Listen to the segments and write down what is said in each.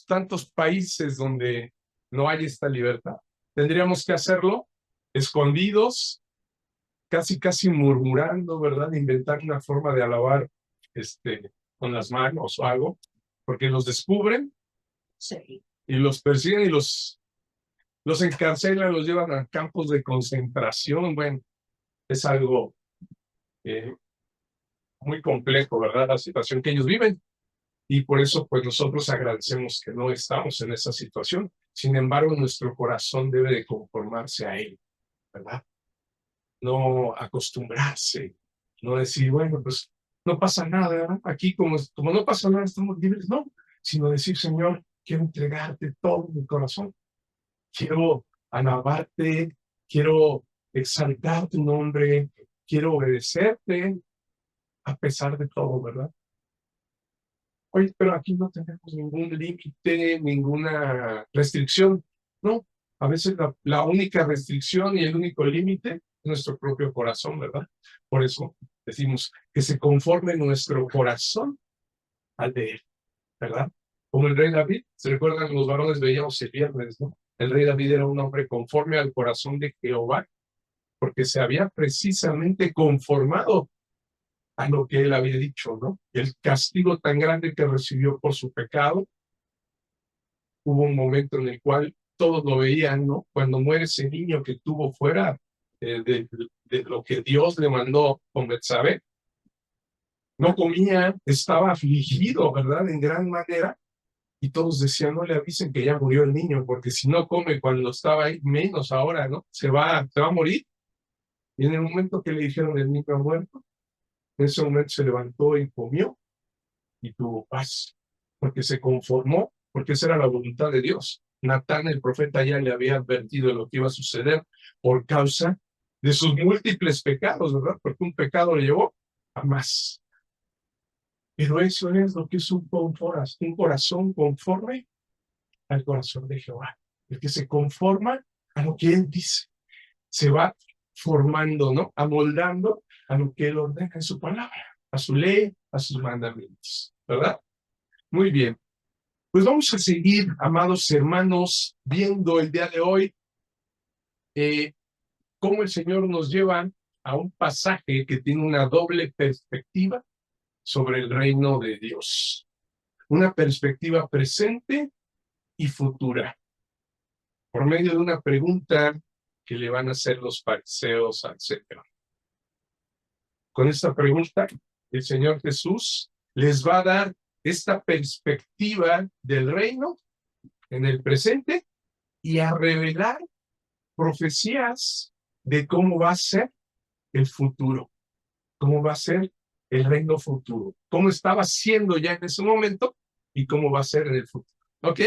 tantos países donde no hay esta libertad. Tendríamos que hacerlo escondidos, casi murmurando, ¿verdad? Inventar una forma de alabar con las manos o algo, porque los descubren Sí. y los persiguen y los encarcelan, los llevan a campos de concentración. Bueno, es algo muy complejo, ¿verdad? La situación que ellos viven. Y por eso, pues nosotros agradecemos que no estamos en esa situación. Sin embargo, nuestro corazón debe de conformarse a él, ¿verdad? No acostumbrarse, no decir, bueno, pues no pasa nada, ¿verdad? Aquí como no pasa nada, estamos libres, no, sino decir, Señor, quiero entregarte todo mi corazón, quiero alabarte, quiero exaltar tu nombre, quiero obedecerte a pesar de todo, ¿verdad? Oye, pero aquí no tenemos ningún límite, ninguna restricción. No, a veces la única restricción y el único límite es nuestro propio corazón, ¿verdad? Por eso decimos que se conforme nuestro corazón al de él, ¿verdad? Como el rey David, ¿se recuerdan? Los varones veíamos el viernes, ¿no? El rey David era un hombre conforme al corazón de Jehová, porque se había precisamente conformado a lo que él había dicho, ¿no? El castigo tan grande que recibió por su pecado, hubo un momento en el cual todos lo veían, ¿no? Cuando muere ese niño que tuvo fuera de lo que Dios le mandó con Betsabé, no comía, estaba afligido, ¿verdad? En gran manera, y todos decían, no le avisen que ya murió el niño, porque si no come cuando estaba ahí, menos ahora, ¿no? Se va a morir. Y en el momento que le dijeron el niño ha muerto, en ese momento se levantó y comió, y tuvo paz, porque se conformó, porque esa era la voluntad de Dios. Natán, el profeta, ya le había advertido de lo que iba a suceder por causa de sus múltiples pecados, ¿verdad? Porque un pecado le llevó a más. Pero eso es lo que es un corazón conforme al corazón de Jehová. El que se conforma a lo que Él dice. Se va formando, ¿no? Amoldando a lo que Él ordena en su palabra, a su ley, a sus mandamientos, ¿verdad? Muy bien. Pues vamos a seguir, amados hermanos, viendo el día de hoy cómo el Señor nos lleva a un pasaje que tiene una doble perspectiva sobre el reino de Dios. Una perspectiva presente y futura, por medio de una pregunta que le van a hacer los fariseos al Señor. Con esta pregunta, el Señor Jesús les va a dar esta perspectiva del reino en el presente y a revelar profecías de cómo va a ser el futuro, cómo va a ser el reino futuro, cómo estaba siendo ya en ese momento y cómo va a ser en el futuro. ¿Ok?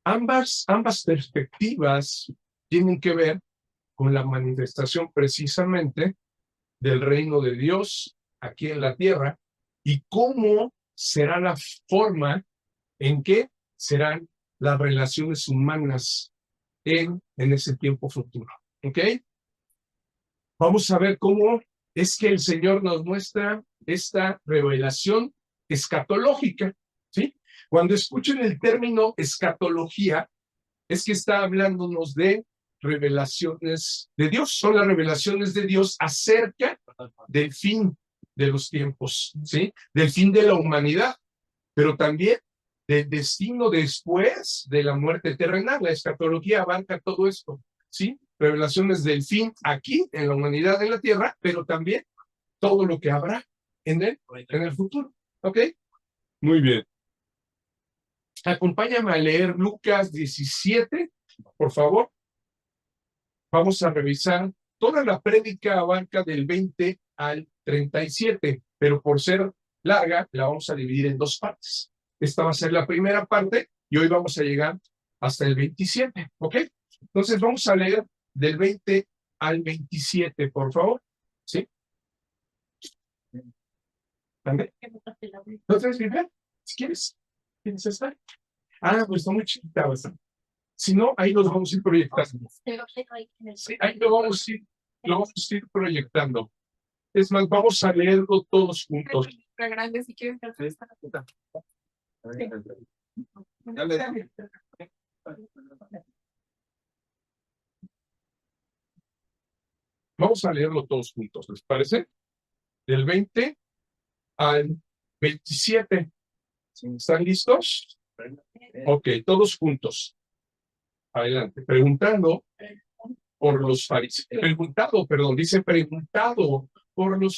Ambas perspectivas tienen que ver con la manifestación precisamente del reino de Dios aquí en la tierra y cómo será la forma en que serán las relaciones humanas en ese tiempo futuro. ¿Ok? Vamos a ver cómo es que el Señor nos muestra esta revelación escatológica, ¿sí? Cuando escuchen el término escatología, es que está hablándonos de revelaciones de Dios. Son las revelaciones de Dios acerca del fin de los tiempos, ¿sí? Del fin de la humanidad, pero también del destino después de la muerte terrenal. La escatología abarca todo esto, ¿sí? Revelaciones del fin aquí, en la humanidad, en la tierra, pero también todo lo que habrá en el futuro. ¿Ok? Muy bien. Acompáñame a leer Lucas 17, por favor. Vamos a revisar toda la prédica abarca del 20 al 37, pero por ser larga, la vamos a dividir en dos partes. Esta va a ser la primera parte y hoy vamos a llegar hasta el 27, ¿ok? Entonces vamos a leer del 20 al 27, por favor. ¿Sí? ¿Dónde? ¿No tienes Biblia? Si quieres. ¿Quieres estar? Ah, pues está muy chiquita bastante. Si no, ahí los vamos a ir proyectando. Sí, ahí lo vamos a ir proyectando. Es más, vamos a leerlo todos juntos. Grande, si quieres. Ya le- Vamos a leerlo todos juntos, ¿les parece? Del 20 al 27. ¿Están listos? Ok, todos juntos. Adelante. Preguntado por los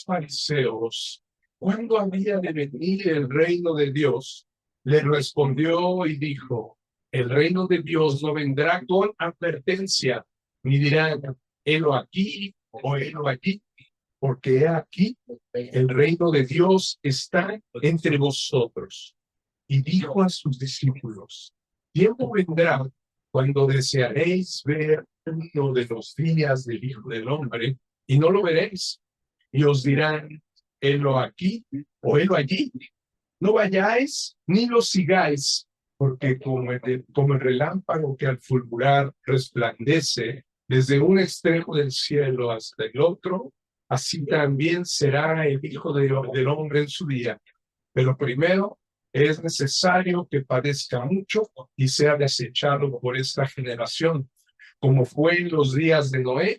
fariseos, ¿cuándo había de venir el reino de Dios? Le respondió y dijo, el reino de Dios no vendrá con advertencia, ni dirán, helo aquí o helo allí, porque he aquí, el reino de Dios está entre vosotros. Y dijo a sus discípulos, tiempo vendrá cuando desearéis ver uno de los días del Hijo del Hombre, y no lo veréis, y os dirán, helo aquí o helo allí. No vayáis ni lo sigáis, porque como el relámpago que al fulgurar resplandece desde un extremo del cielo hasta el otro, así también será el Hijo del Hombre en su día. Pero primero es necesario que padezca mucho y sea desechado por esta generación. Como fue en los días de Noé,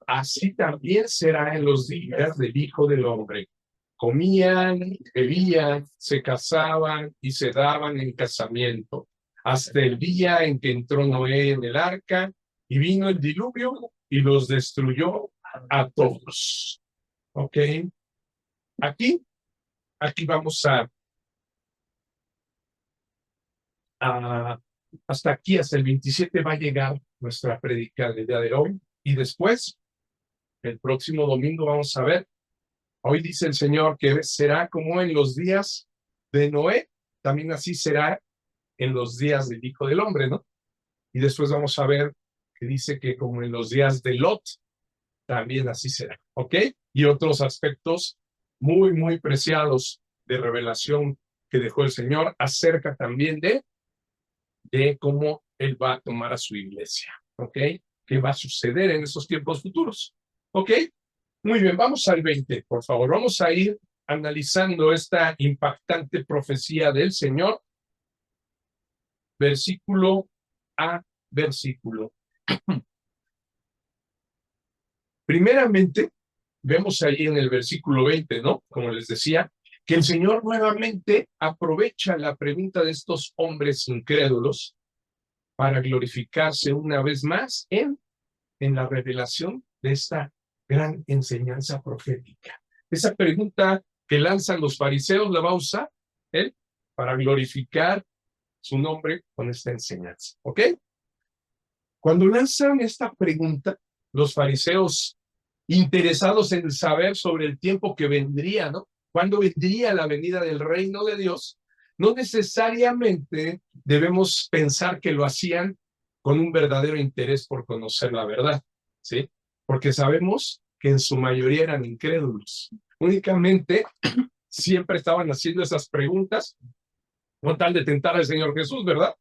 así también será en los días del Hijo del Hombre. Comían, bebían, se casaban y se daban en casamiento, hasta el día en que entró Noé en el arca y vino el diluvio y los destruyó a todos. ¿Ok? Aquí, aquí vamos a hasta aquí, hasta el 27 va a llegar nuestra prédica del día de hoy. Y después, el próximo domingo vamos a ver. Hoy dice el Señor que será como en los días de Noé, también así será en los días del Hijo del Hombre, ¿no? Y después vamos a ver que dice que como en los días de Lot, también así será, ¿ok? Y otros aspectos muy, muy preciados de revelación que dejó el Señor acerca también de cómo Él va a tomar a su iglesia, ¿ok? ¿Qué va a suceder en esos tiempos futuros? ¿Ok? Muy bien, vamos al 20, por favor. Vamos a ir analizando esta impactante profecía del Señor, versículo a versículo. Primeramente, vemos ahí en el versículo 20, ¿no? Como les decía, que el Señor nuevamente aprovecha la pregunta de estos hombres incrédulos para glorificarse una vez más en la revelación de esta gran enseñanza profética. Esa pregunta que lanzan los fariseos la va a usar él para glorificar su nombre con esta enseñanza. ¿Ok? Cuando lanzan esta pregunta, los fariseos interesados en saber sobre el tiempo que vendría, ¿no? ¿Cuándo vendría la venida del reino de Dios? No necesariamente debemos pensar que lo hacían con un verdadero interés por conocer la verdad, ¿sí? Porque sabemos que en su mayoría eran incrédulos. Únicamente siempre estaban haciendo esas preguntas con tal de tentar al Señor Jesús, ¿verdad?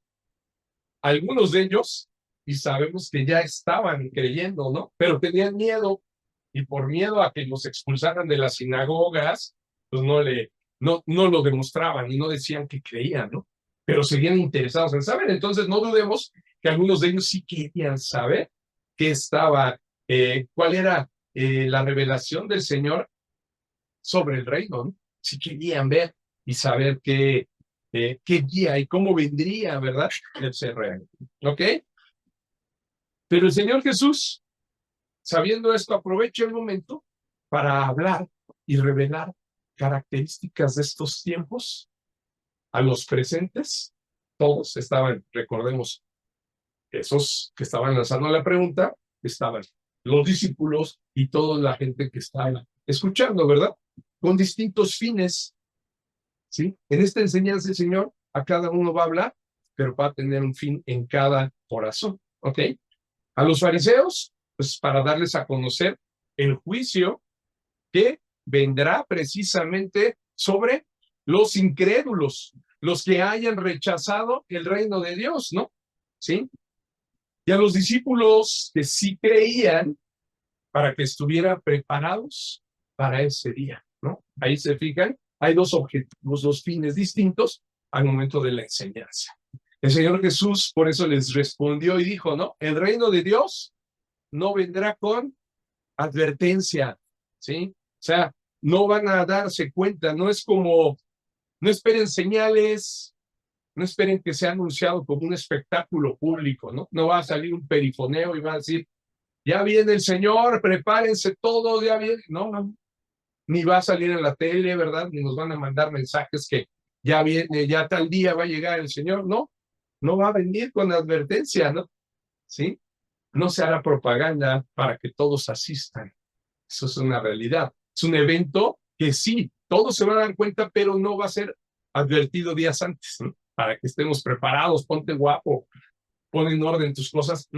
Algunos de ellos, y sabemos que ya estaban creyendo, ¿no? Pero tenían miedo, y por miedo a que los expulsaran de las sinagogas, pues no lo demostraban y no decían que creían, ¿no? Pero seguían interesados en saber. Entonces no dudemos que algunos de ellos sí querían saber qué estaba, cuál era la revelación del Señor sobre el reino, ¿no? Sí querían ver y saber qué día y cómo vendría, ¿verdad? El ser real. ¿Ok? Pero el Señor Jesús, sabiendo esto, aprovecha el momento para hablar y revelar características de estos tiempos a los presentes. Todos estaban, recordemos, esos que estaban lanzando la pregunta, estaban los discípulos y toda la gente que estaba escuchando, ¿verdad? Con distintos fines, ¿sí? En esta enseñanza el Señor a cada uno va a hablar, pero va a tener un fin en cada corazón, ¿ok? A los fariseos, pues para darles a conocer el juicio que vendrá precisamente sobre los incrédulos, los que hayan rechazado el reino de Dios, ¿no? ¿Sí? Y a los discípulos que sí creían para que estuvieran preparados para ese día, ¿no? Ahí se fijan, hay dos objetivos, dos fines distintos al momento de la enseñanza. El Señor Jesús por eso les respondió y dijo, ¿no? El reino de Dios no vendrá con advertencia, ¿sí? O sea, no van a darse cuenta, no es como, no esperen señales, no esperen que sea anunciado como un espectáculo público, ¿no? No va a salir un perifoneo y va a decir, ya viene el Señor, prepárense todos, ya viene. No, no, ni va a salir en la tele, ¿verdad? Ni nos van a mandar mensajes que ya viene, ya tal día va a llegar el Señor. No, no va a venir con advertencia, ¿no? ¿Sí? No se hará propaganda para que todos asistan. Eso es una realidad. Es un evento que sí, todos se van a dar cuenta, pero no va a ser advertido días antes, ¿no? Para que estemos preparados, ponte guapo, pon en orden tus cosas.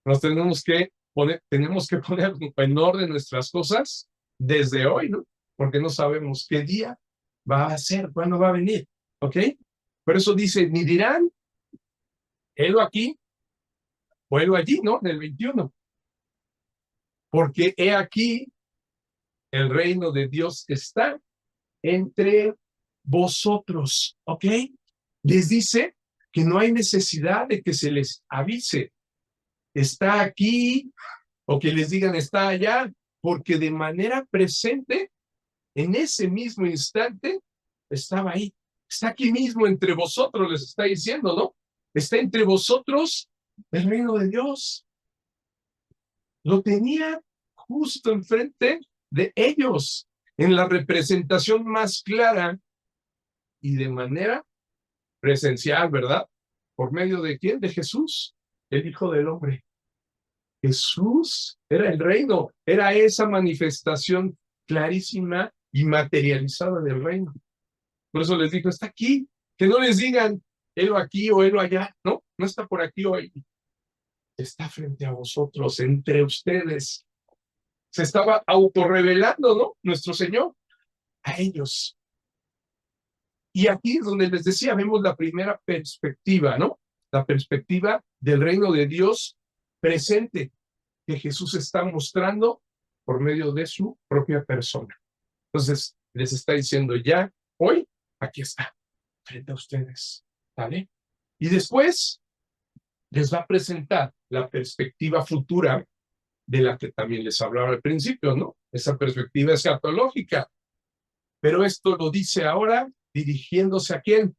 Nos tenemos que poner en orden nuestras cosas desde hoy, ¿no? Porque no sabemos qué día va a ser, cuándo va a venir, ¿ok? Por eso dice, ni dirán, helo aquí o helo allí, ¿no? En el 21. Porque he aquí, el reino de Dios está entre vosotros, ¿ok? Les dice que no hay necesidad de que se les avise, está aquí, o que les digan está allá, porque de manera presente, en ese mismo instante, estaba ahí. Está aquí mismo entre vosotros, les está diciendo, ¿no? Está entre vosotros el reino de Dios. Lo tenía justo enfrente de ellos, en la representación más clara y de manera presencial, ¿verdad? ¿Por medio de quién? De Jesús, el Hijo del Hombre. Jesús era el reino, era esa manifestación clarísima y materializada del reino. Por eso les digo, está aquí, que no les digan, helo aquí o helo allá, no, no está por aquí hoy, está frente a vosotros, entre ustedes. Se estaba autorrevelando, ¿no? Nuestro Señor a ellos. Y aquí es donde les decía, vemos la primera perspectiva, ¿no? La perspectiva del reino de Dios presente, que Jesús está mostrando por medio de su propia persona. Entonces, les está diciendo ya, hoy, aquí está, frente a ustedes, ¿vale? Y después les va a presentar la perspectiva futura de la que también les hablaba al principio, ¿no? Esa perspectiva escatológica. Pero esto lo dice ahora dirigiéndose a quién.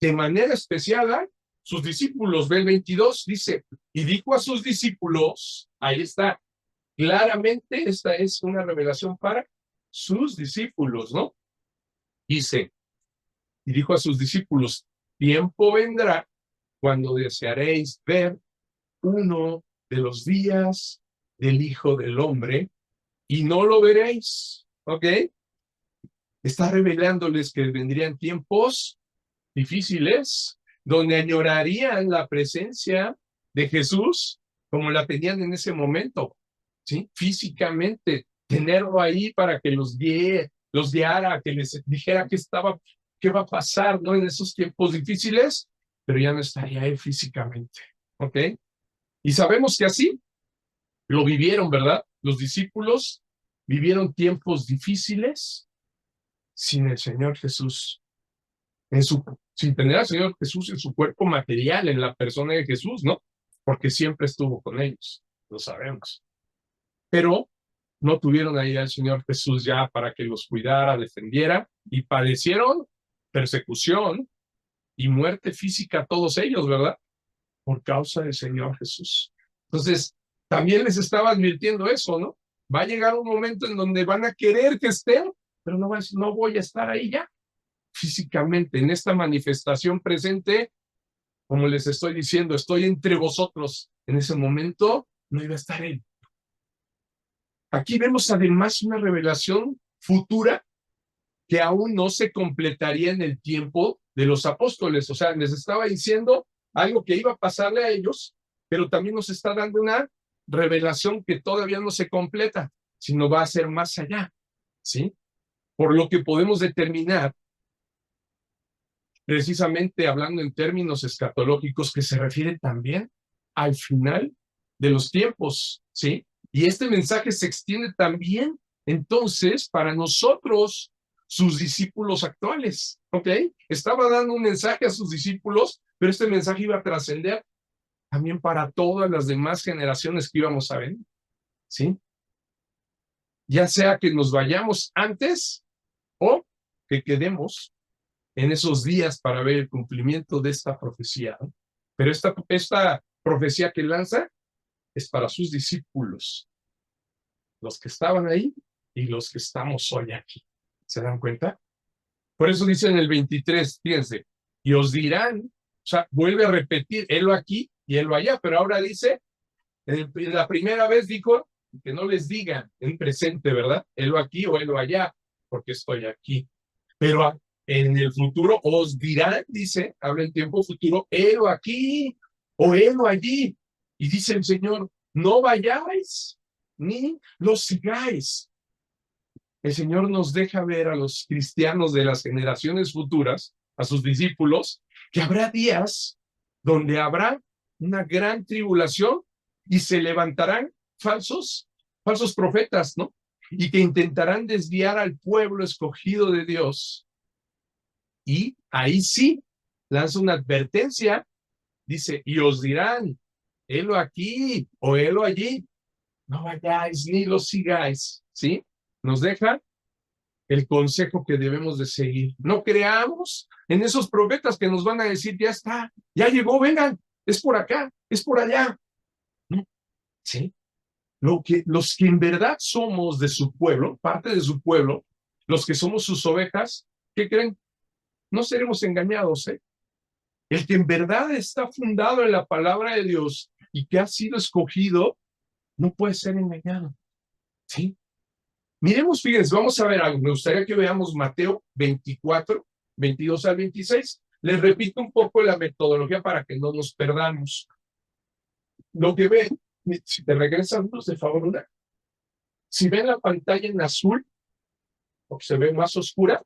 De manera especial a sus discípulos. Ve el 22, dice, y dijo a sus discípulos, ahí está, claramente esta es una revelación para sus discípulos, ¿no? Dice, y dijo a sus discípulos, tiempo vendrá cuando desearéis ver uno de los días del Hijo del Hombre y no lo veréis, ¿ok? Está revelándoles que vendrían tiempos difíciles, donde añorarían la presencia de Jesús como la tenían en ese momento, ¿sí? Físicamente, tenerlo ahí para que los guiara, que les dijera qué va a pasar, ¿no? En esos tiempos difíciles, pero ya no estaría él físicamente, ¿ok? Y sabemos que así lo vivieron, ¿verdad? Los discípulos vivieron tiempos difíciles sin el Señor Jesús, sin tener al Señor Jesús en su cuerpo material, en la persona de Jesús, ¿no? Porque siempre estuvo con ellos, lo sabemos. Pero no tuvieron ahí al Señor Jesús ya para que los cuidara, defendiera, y padecieron persecución y muerte física todos ellos, ¿verdad? Por causa del Señor Jesús. Entonces, también les estaba advirtiendo eso, ¿no? Va a llegar un momento en donde van a querer que estén, pero no voy a estar ahí ya físicamente, en esta manifestación presente, como les estoy diciendo, estoy entre vosotros. En ese momento no iba a estar él. Aquí vemos además una revelación futura que aún no se completaría en el tiempo de los apóstoles. O sea, les estaba diciendo algo que iba a pasarle a ellos, pero también nos está dando una revelación que todavía no se completa, sino va a ser más allá, ¿sí? Por lo que podemos determinar, precisamente hablando en términos escatológicos, que se refiere también al final de los tiempos, ¿sí? Y este mensaje se extiende también, entonces, para nosotros, sus discípulos actuales, ¿ok? Estaba dando un mensaje a sus discípulos, pero este mensaje iba a trascender también para todas las demás generaciones que íbamos a venir, ¿sí? Ya sea que nos vayamos antes o que quedemos en esos días para ver el cumplimiento de esta profecía, ¿no? Pero esta profecía que lanza es para sus discípulos, los que estaban ahí y los que estamos hoy aquí. ¿Se dan cuenta? Por eso dice en el 23, fíjense, y os dirán, o sea, vuelve a repetir, helo aquí y helo allá, pero ahora dice, la primera vez dijo que no les digan en presente, ¿verdad? Helo aquí o helo allá, porque estoy aquí. Pero en el futuro os dirán, dice, habla en tiempo futuro, helo aquí o helo allí. Y dice el Señor, no vayáis ni los sigáis. El Señor nos deja ver a los cristianos de las generaciones futuras, a sus discípulos, que habrá días donde habrá una gran tribulación y se levantarán falsos profetas, ¿no? Y que intentarán desviar al pueblo escogido de Dios. Y ahí sí, lanza una advertencia, dice, y os dirán, helo aquí o helo allí, no vayáis ni lo sigáis, ¿sí? Nos deja el consejo que debemos de seguir. No creamos en esos profetas que nos van a decir, ya está, ya llegó, vengan, es por acá, es por allá. ¿No? ¿Sí? Los que en verdad somos de su pueblo, parte de su pueblo, los que somos sus ovejas, ¿qué creen? No seremos engañados, ¿eh? El que en verdad está fundado en la palabra de Dios y que ha sido escogido, no puede ser engañado. ¿Sí? Miremos, fíjense, vamos a ver algo. Me gustaría que veamos Mateo 24, 22 al 26. Les repito un poco la metodología para que no nos perdamos. Lo que ven, si te regresan, de favor, una. Si ven la pantalla en azul, o se ve más oscura,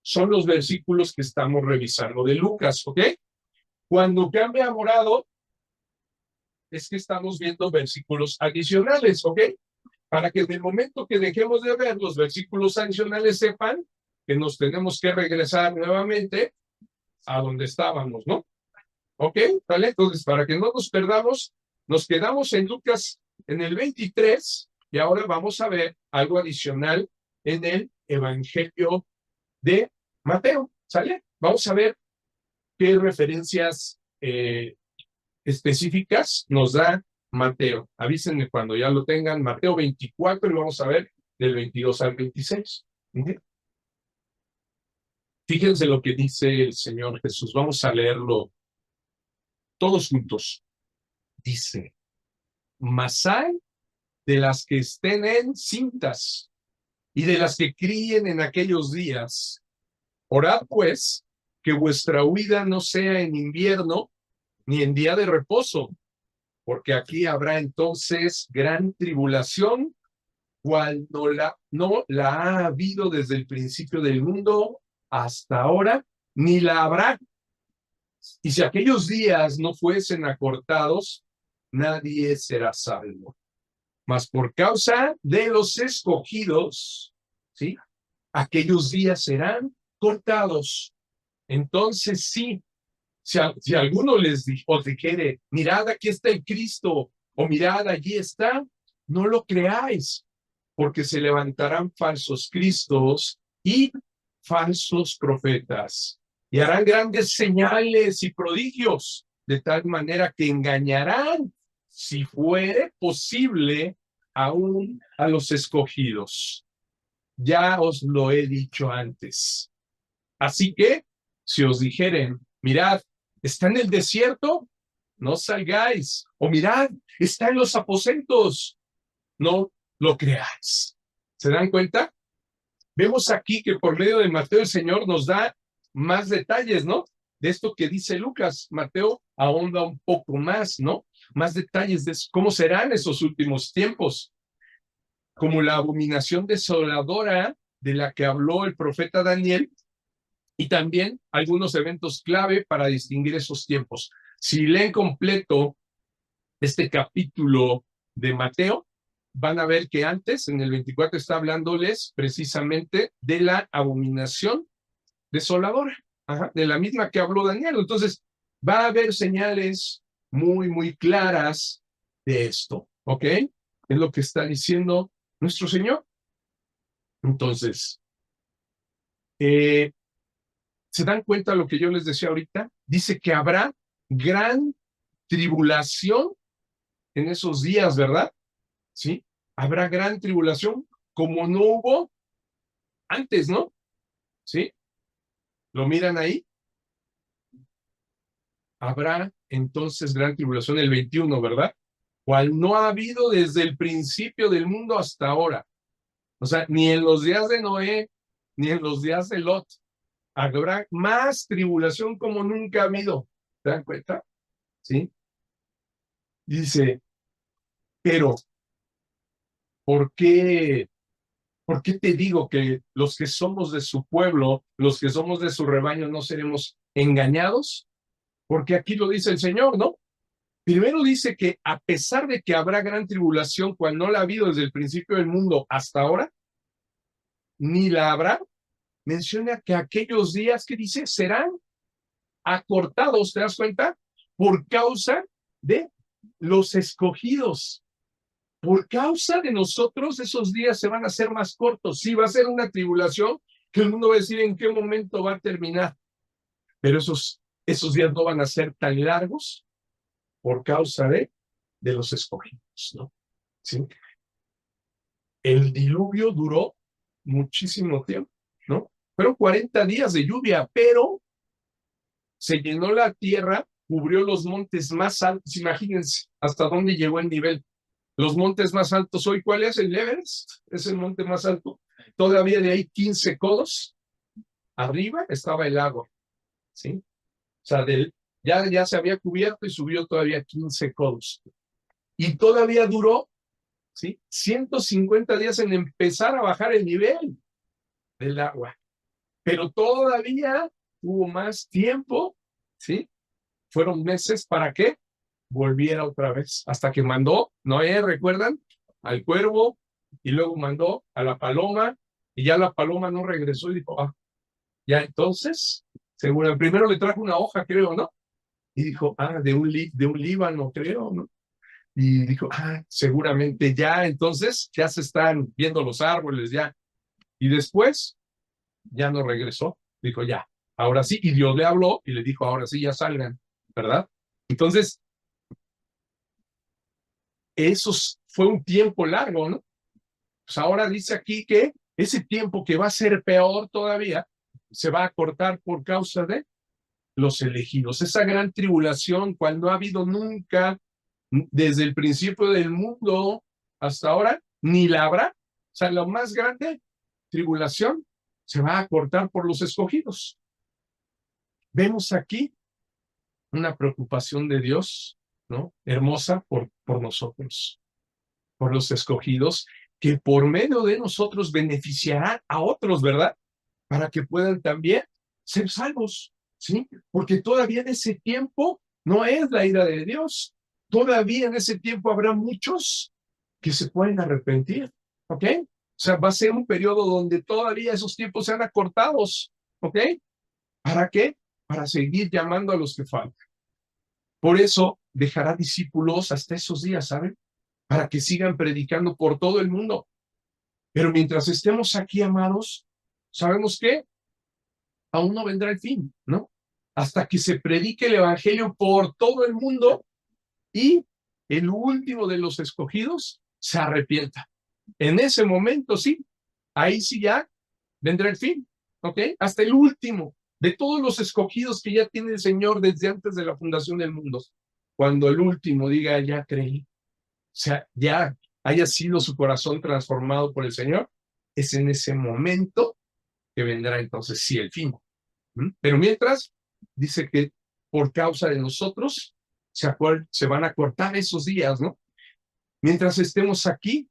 son los versículos que estamos revisando de Lucas, ¿ok? Cuando cambia a morado, es que estamos viendo versículos adicionales, ¿ok? Para que en el momento que dejemos de ver los versículos adicionales sepan que nos tenemos que regresar nuevamente a donde estábamos, ¿no? ¿Ok? ¿Vale? Entonces, para que no nos perdamos, nos quedamos en Lucas en el 23 y ahora vamos a ver algo adicional en el Evangelio de Mateo, ¿sale? Vamos a ver qué referencias específicas nos da Mateo. Avísenme cuando ya lo tengan. Mateo 24 y vamos a ver del 22 al 26. Fíjense lo que dice el Señor Jesús. Vamos a leerlo todos juntos. Dice, mas hay de las que estén encintas y de las que críen en aquellos días. Orad pues que vuestra huida no sea en invierno ni en día de reposo, porque aquí habrá entonces gran tribulación, cual no la ha habido desde el principio del mundo hasta ahora, ni la habrá. Y si aquellos días no fuesen acortados, nadie será salvo. Mas por causa de los escogidos, ¿sí? Aquellos días serán cortados. Entonces sí, si alguno os dijere, mirad, aquí está el Cristo, o mirad, allí está, no lo creáis, porque se levantarán falsos cristos y falsos profetas, y harán grandes señales y prodigios, de tal manera que engañarán, si fuere posible, aún a los escogidos. Ya os lo he dicho antes. Así que, si os dijeren, mirad, está en el desierto, no salgáis. O mirad, está en los aposentos, no lo creáis. ¿Se dan cuenta? Vemos aquí que por medio de Mateo el Señor nos da más detalles, ¿no? De esto que dice Lucas. Mateo ahonda un poco más, ¿no? Más detalles de cómo serán esos últimos tiempos. Como la abominación desoladora de la que habló el profeta Daniel, y también algunos eventos clave para distinguir esos tiempos. Si leen completo este capítulo de Mateo, van a ver que antes, en el 24, está hablándoles precisamente de la abominación desoladora, de la misma que habló Daniel. Entonces, va a haber señales muy, muy claras de esto, ¿ok? Es lo que está diciendo nuestro Señor. Entonces, ¿se dan cuenta de lo que yo les decía ahorita? Dice que habrá gran tribulación en esos días, ¿verdad? ¿Sí? Habrá gran tribulación como no hubo antes, ¿no? ¿Sí? ¿Lo miran ahí? Habrá entonces gran tribulación el 21, ¿verdad? Cual no ha habido desde el principio del mundo hasta ahora. O sea, ni en los días de Noé, ni en los días de Lot. Habrá más tribulación como nunca ha habido. ¿Se dan cuenta? ¿Sí? Dice, pero ¿por qué? ¿Por qué te digo que los que somos de su pueblo, los que somos de su rebaño, no seremos engañados? Porque aquí lo dice el Señor, ¿no? Primero dice que a pesar de que habrá gran tribulación, cual no la ha habido desde el principio del mundo hasta ahora, ni la habrá, menciona que aquellos días que dice serán acortados, ¿te das cuenta? Por causa de los escogidos. Por causa de nosotros, esos días se van a hacer más cortos. Sí, va a ser una tribulación que el mundo va a decir en qué momento va a terminar. Pero esos días no van a ser tan largos por causa de los escogidos, ¿no? ¿Sí? El diluvio duró muchísimo tiempo, ¿no? Fueron 40 días de lluvia, pero se llenó la tierra, cubrió los montes más altos. Imagínense hasta dónde llegó el nivel. Los montes más altos hoy, ¿cuál es? El Everest, es el monte más alto. Todavía de ahí 15 codos arriba estaba el lago, ¿sí? O sea, ya se había cubierto y subió todavía 15 codos. Y todavía duró, ¿sí? 150 días en empezar a bajar el nivel del agua. Pero todavía hubo más tiempo, ¿sí? Fueron meses para que volviera otra vez, hasta que mandó Noé, ¿recuerdan? Al cuervo, y luego mandó a la paloma, y ya la paloma no regresó y dijo, ya entonces, seguro, primero le trajo una hoja, creo, ¿no? Y dijo, de un Líbano, creo, ¿no? Y dijo, seguramente ya, entonces, ya se están viendo los árboles, ya. Y después, ya no regresó, dijo, ya, ahora sí, y Dios le habló y le dijo, ahora sí, ya salgan, ¿verdad? Entonces, eso fue un tiempo largo, ¿no? Pues ahora dice aquí que ese tiempo que va a ser peor todavía, se va a cortar por causa de los elegidos. Esa gran tribulación, cual no ha habido nunca desde el principio del mundo hasta ahora, ni la habrá. O sea, la más grande tribulación se va a cortar por los escogidos. Vemos aquí una preocupación de Dios, ¿no? Hermosa por nosotros, por los escogidos, que por medio de nosotros beneficiarán a otros, ¿verdad? Para que puedan también ser salvos, ¿sí? Porque todavía en ese tiempo no es la ira de Dios. Todavía en ese tiempo habrá muchos que se pueden arrepentir, ¿ok? O sea, va a ser un periodo donde todavía esos tiempos sean acortados, ¿ok? ¿Para qué? Para seguir llamando a los que faltan. Por eso dejará discípulos hasta esos días, ¿saben? Para que sigan predicando por todo el mundo. Pero mientras estemos aquí, amados, ¿sabemos qué? Aún no vendrá el fin, ¿no? Hasta que se predique el evangelio por todo el mundo y el último de los escogidos se arrepienta. En ese momento, sí, ahí sí ya vendrá el fin, ¿ok? Hasta el último de todos los escogidos que ya tiene el Señor desde antes de la fundación del mundo. Cuando el último diga, ya creí, o sea, ya haya sido su corazón transformado por el Señor, es en ese momento que vendrá entonces sí el fin. Pero mientras, dice que por causa de nosotros se van a cortar esos días, ¿no? Mientras estemos aquí,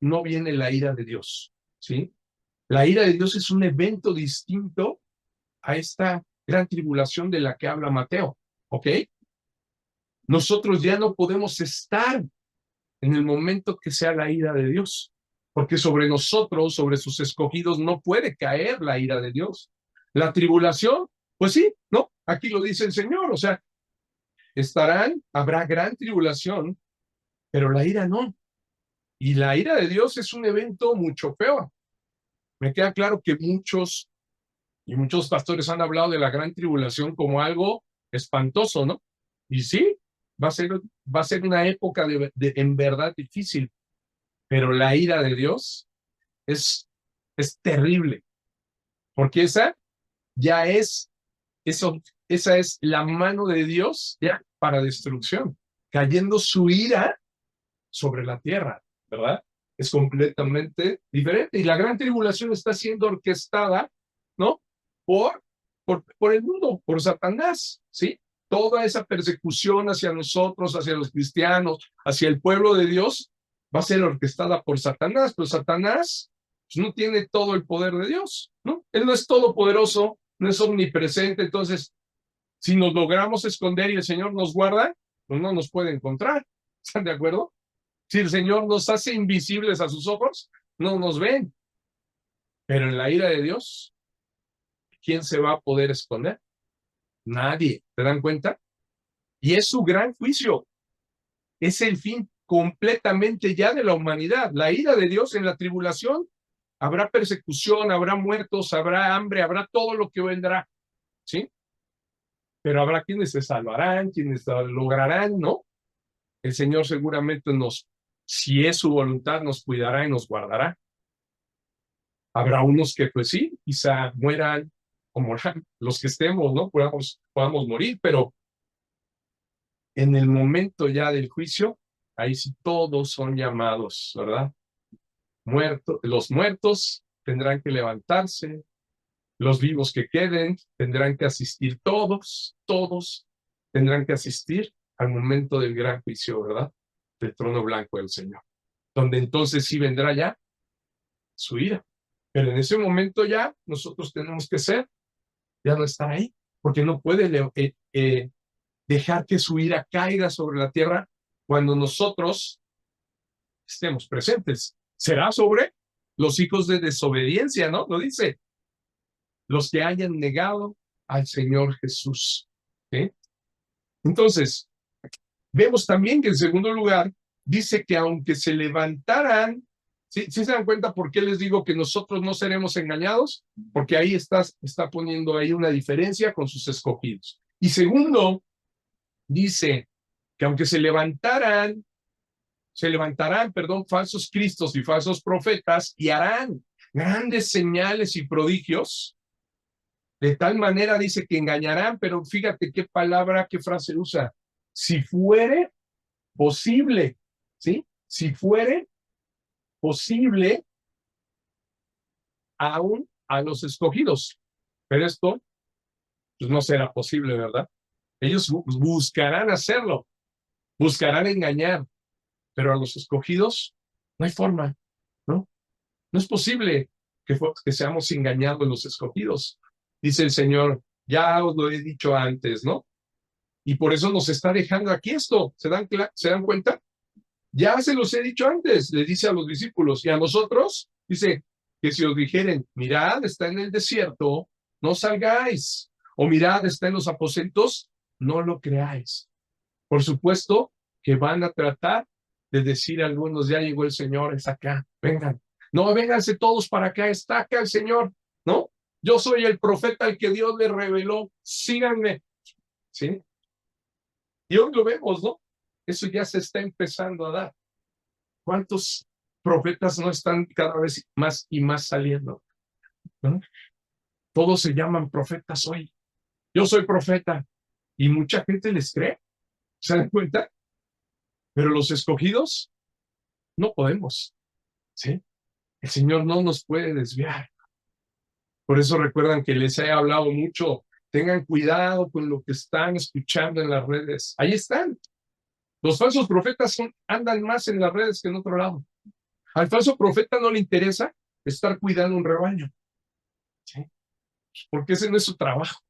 no viene la ira de Dios, ¿sí? La ira de Dios es un evento distinto a esta gran tribulación de la que habla Mateo, ¿ok? Nosotros ya no podemos estar en el momento que sea la ira de Dios. Porque sobre nosotros, sobre sus escogidos, no puede caer la ira de Dios. La tribulación, pues sí, ¿no? Aquí lo dice el Señor, o sea, habrá gran tribulación, pero la ira no. Y la ira de Dios es un evento mucho peor. Me queda claro que muchos pastores han hablado de la gran tribulación como algo espantoso, ¿no? Y sí, va a ser una época en verdad difícil, pero la ira de Dios es, es terrible, porque ya es, eso, esa es la mano de Dios ya para destrucción, cayendo su ira sobre la tierra, ¿verdad? Es completamente diferente. Y la gran tribulación está siendo orquestada, ¿no? Por el mundo, por Satanás, ¿sí? Toda esa persecución hacia nosotros, hacia los cristianos, hacia el pueblo de Dios, va a ser orquestada por Satanás, pero Satanás pues, no tiene todo el poder de Dios, ¿no? Él no es todopoderoso, no es omnipresente, entonces, si nos logramos esconder y el Señor nos guarda, pues no nos puede encontrar, ¿están de acuerdo? Si el Señor nos hace invisibles a sus ojos, no nos ven. Pero en la ira de Dios, ¿quién se va a poder esconder? Nadie. ¿Te dan cuenta? Y es su gran juicio. Es el fin completamente ya de la humanidad. La ira de Dios en la tribulación. Habrá persecución, habrá muertos, habrá hambre, habrá todo lo que vendrá. ¿Sí? Pero habrá quienes se salvarán, quienes lograrán, ¿no? El Señor seguramente si es su voluntad, nos cuidará y nos guardará. Habrá unos que, pues sí, quizá mueran o moran, los que estemos, ¿no? Podamos morir, pero en el momento ya del juicio, ahí sí todos son llamados, ¿verdad? Los muertos tendrán que levantarse, los vivos que queden tendrán que asistir, todos tendrán que asistir al momento del gran juicio, ¿verdad? Del trono blanco del Señor, donde entonces sí vendrá ya su ira. Pero en ese momento ya nosotros tenemos que ya no estar ahí, porque no puede dejar que su ira caiga sobre la tierra cuando nosotros estemos presentes. Será sobre los hijos de desobediencia, ¿no? Lo dice, los que hayan negado al Señor Jesús. ¿Sí? Entonces, vemos también que en segundo lugar dice que aunque se levantaran, ¿sí se dan cuenta por qué les digo que nosotros no seremos engañados? Porque ahí está poniendo ahí una diferencia con sus escogidos. Y segundo, dice que aunque perdón, falsos cristos y falsos profetas y harán grandes señales y prodigios, de tal manera dice que engañarán, pero fíjate qué palabra, qué frase usa. Si fuere posible, ¿sí? Si fuere posible aún a los escogidos. Pero esto pues, no será posible, ¿verdad? Ellos buscarán hacerlo, buscarán engañar, pero a los escogidos no hay forma, ¿no? No es posible que seamos engañados los escogidos. Dice el Señor, ya os lo he dicho antes, ¿no? Y por eso nos está dejando aquí esto. ¿Se dan cuenta? Ya se los he dicho antes, le dice a los discípulos y a nosotros, dice que si os dijeren, mirad, está en el desierto, no salgáis, o mirad, está en los aposentos, no lo creáis. Por supuesto que van a tratar de decir a algunos, ya llegó el Señor, es acá, vengan. No, vénganse todos para acá, está acá el Señor, ¿no? Yo soy el profeta al que Dios le reveló, síganme, ¿sí? Y hoy lo vemos, ¿no? Eso ya se está empezando a dar. ¿Cuántos profetas no están cada vez más y más saliendo? ¿No? Todos se llaman profetas hoy. Yo soy profeta. Y mucha gente les cree. ¿Se dan cuenta? Pero los escogidos no podemos. ¿Sí? El Señor no nos puede desviar. Por eso recuerdan que les he hablado mucho. Tengan cuidado con lo que están escuchando en las redes. Ahí están. Los falsos profetas andan más en las redes que en otro lado. Al falso profeta no le interesa estar cuidando un rebaño. ¿Sí? Porque ese no es su trabajo.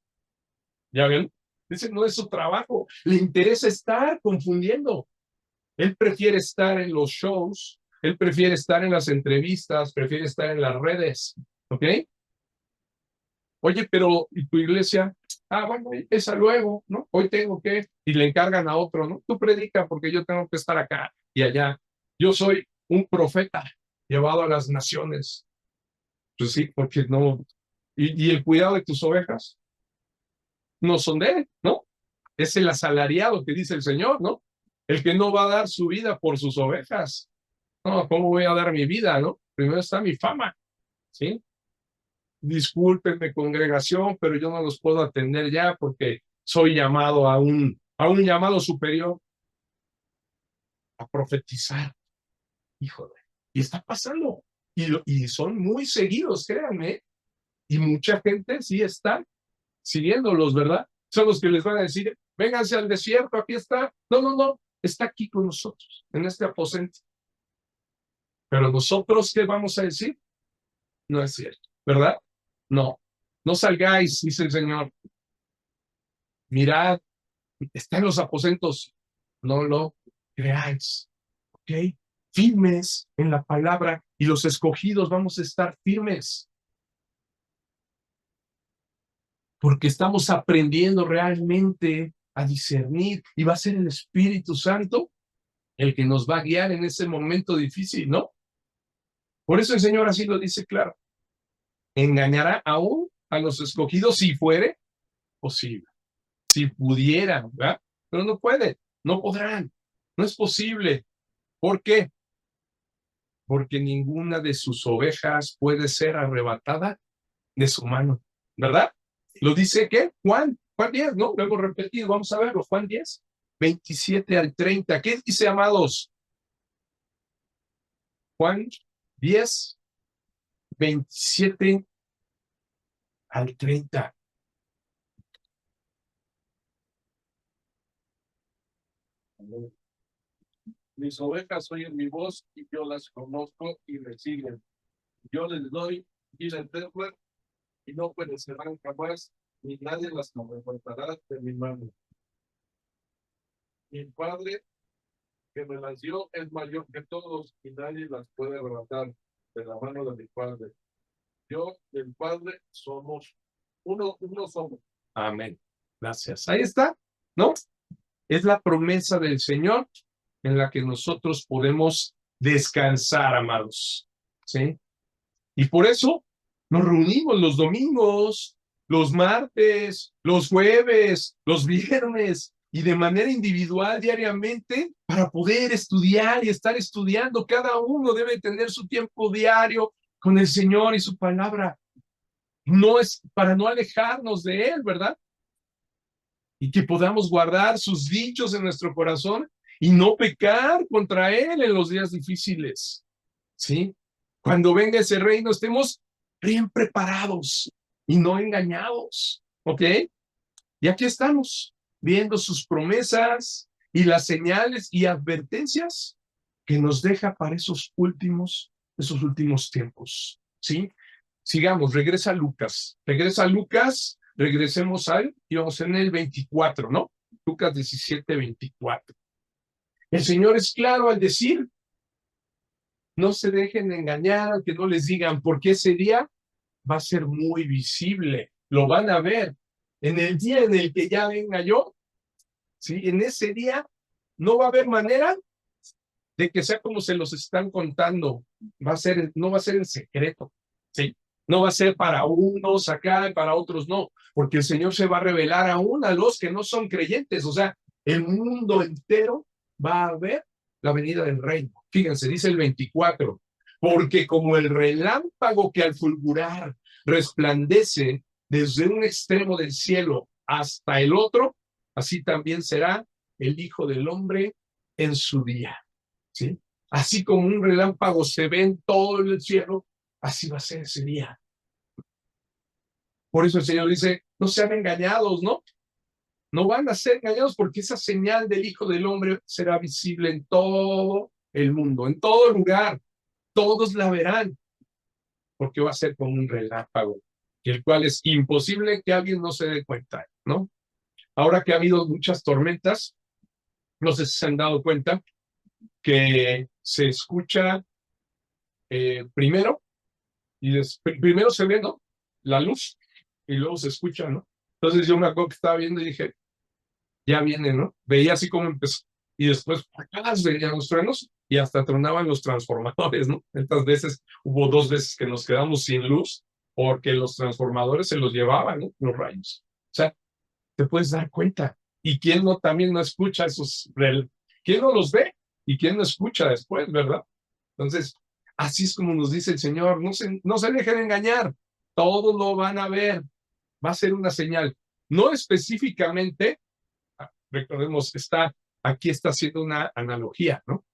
¿Ya ven? Ese no es su trabajo. Le interesa estar confundiendo. Él prefiere estar en los shows, él prefiere estar en las entrevistas, prefiere estar en las redes, ¿ok? Oye, pero ¿y tu iglesia? Ah, bueno, esa luego, ¿no? Hoy tengo que, y le encargan a otro, ¿no? Tú predica porque yo tengo que estar acá y allá. Yo soy un profeta llevado a las naciones. Pues sí, porque no. Y el cuidado de tus ovejas no son de él, ¿no? Es el asalariado que dice el Señor, ¿no? El que no va a dar su vida por sus ovejas. No, ¿cómo voy a dar mi vida, no? Primero está mi fama, ¿sí? Discúlpenme, congregación, pero yo no los puedo atender ya porque soy llamado a un llamado superior a profetizar. Híjole, y está pasando. Y son muy seguidos, créanme, y mucha gente sí está siguiéndolos, ¿verdad? Son los que les van a decir, vénganse al desierto, aquí está. No, no, no, está aquí con nosotros, en este aposento. Pero nosotros, ¿qué vamos a decir? No es cierto, ¿verdad? No, no salgáis, dice el Señor. Mirad, está en los aposentos, no lo creáis, ¿ok? Firmes en la palabra y los escogidos vamos a estar firmes porque estamos aprendiendo realmente a discernir y va a ser el Espíritu Santo el que nos va a guiar en ese momento difícil, ¿no? Por eso el Señor así lo dice claro. Engañará aún a los escogidos si fuere posible, si pudieran, ¿verdad? Pero no puede, no podrán, no es posible. ¿Por qué? Porque ninguna de sus ovejas puede ser arrebatada de su mano, ¿verdad? Lo dice, ¿qué? Juan 10, ¿no? Lo hemos repetido, vamos a verlo, Juan 10, 27 al 30. ¿Qué dice, amados? Juan 10, 27 al 30. Mis ovejas oyen mi voz y yo las conozco y me siguen. Yo les doy vida eterna y no perecerán jamás, ni nadie las arrebatará de mi mano. Mi Padre que me las dio es mayor que todos y nadie las puede arrebatar de la mano de mi Padre. Yo y el Padre somos uno somos. Amén. Gracias. Ahí está, ¿no? Es la promesa del Señor en la que nosotros podemos descansar, amados. ¿Sí? Y por eso nos reunimos los domingos, los martes, los jueves, los viernes y de manera individual diariamente para poder estudiar y estar estudiando. Cada uno debe tener su tiempo diario con el Señor y su palabra. No es para no alejarnos de Él, ¿verdad? Y que podamos guardar sus dichos en nuestro corazón y no pecar contra Él en los días difíciles. ¿Sí? Cuando venga ese reino estemos bien preparados y no engañados, ¿ok? Y aquí estamos, viendo sus promesas y las señales y advertencias que nos deja para esos últimos tiempos, ¿sí? Sigamos, regresa a Lucas, regresemos al, íbamos en el 24, ¿no? Lucas 17, 24. El Señor es claro al decir, no se dejen engañar, que no les digan, porque ese día va a ser muy visible, lo van a ver. En el día en el que ya venga yo, ¿sí? En ese día no va a haber manera de que sea como se los están contando, no va a ser en secreto, ¿sí? No va a ser para unos acá y para otros no, porque el Señor se va a revelar aún a los que no son creyentes, o sea, el mundo entero va a ver la venida del reino. Fíjense, dice el 24, porque como el relámpago que al fulgurar resplandece desde un extremo del cielo hasta el otro, así también será el Hijo del Hombre en su día. ¿Sí? Así como un relámpago se ve en todo el cielo, así va a ser ese día. Por eso el Señor dice, no sean engañados, ¿no? No van a ser engañados porque esa señal del Hijo del Hombre será visible en todo el mundo, en todo lugar. Todos la verán, porque va a ser como un relámpago, el cual es imposible que alguien no se dé cuenta, ¿no? Ahora que ha habido muchas tormentas, no sé si se han dado cuenta, que se escucha primero, y primero se ve, ¿no? La luz, y luego se escucha, ¿no? Entonces yo me acuerdo que estaba viendo y dije, ya viene, ¿no? Veía así como empezó, y después venían los truenos, y hasta tronaban los transformadores, ¿no? Estas veces, hubo 2 veces que nos quedamos sin luz, porque los transformadores se los llevaban, ¿no? Los rayos. O sea, te puedes dar cuenta. ¿Y quién no también no escucha esos? ¿Quién no los ve? ¿Y quién no escucha después, verdad? Entonces, así es como nos dice el Señor, no se dejen engañar, todos lo van a ver, va a ser una señal. No específicamente, recordemos, aquí está haciendo una analogía, ¿no?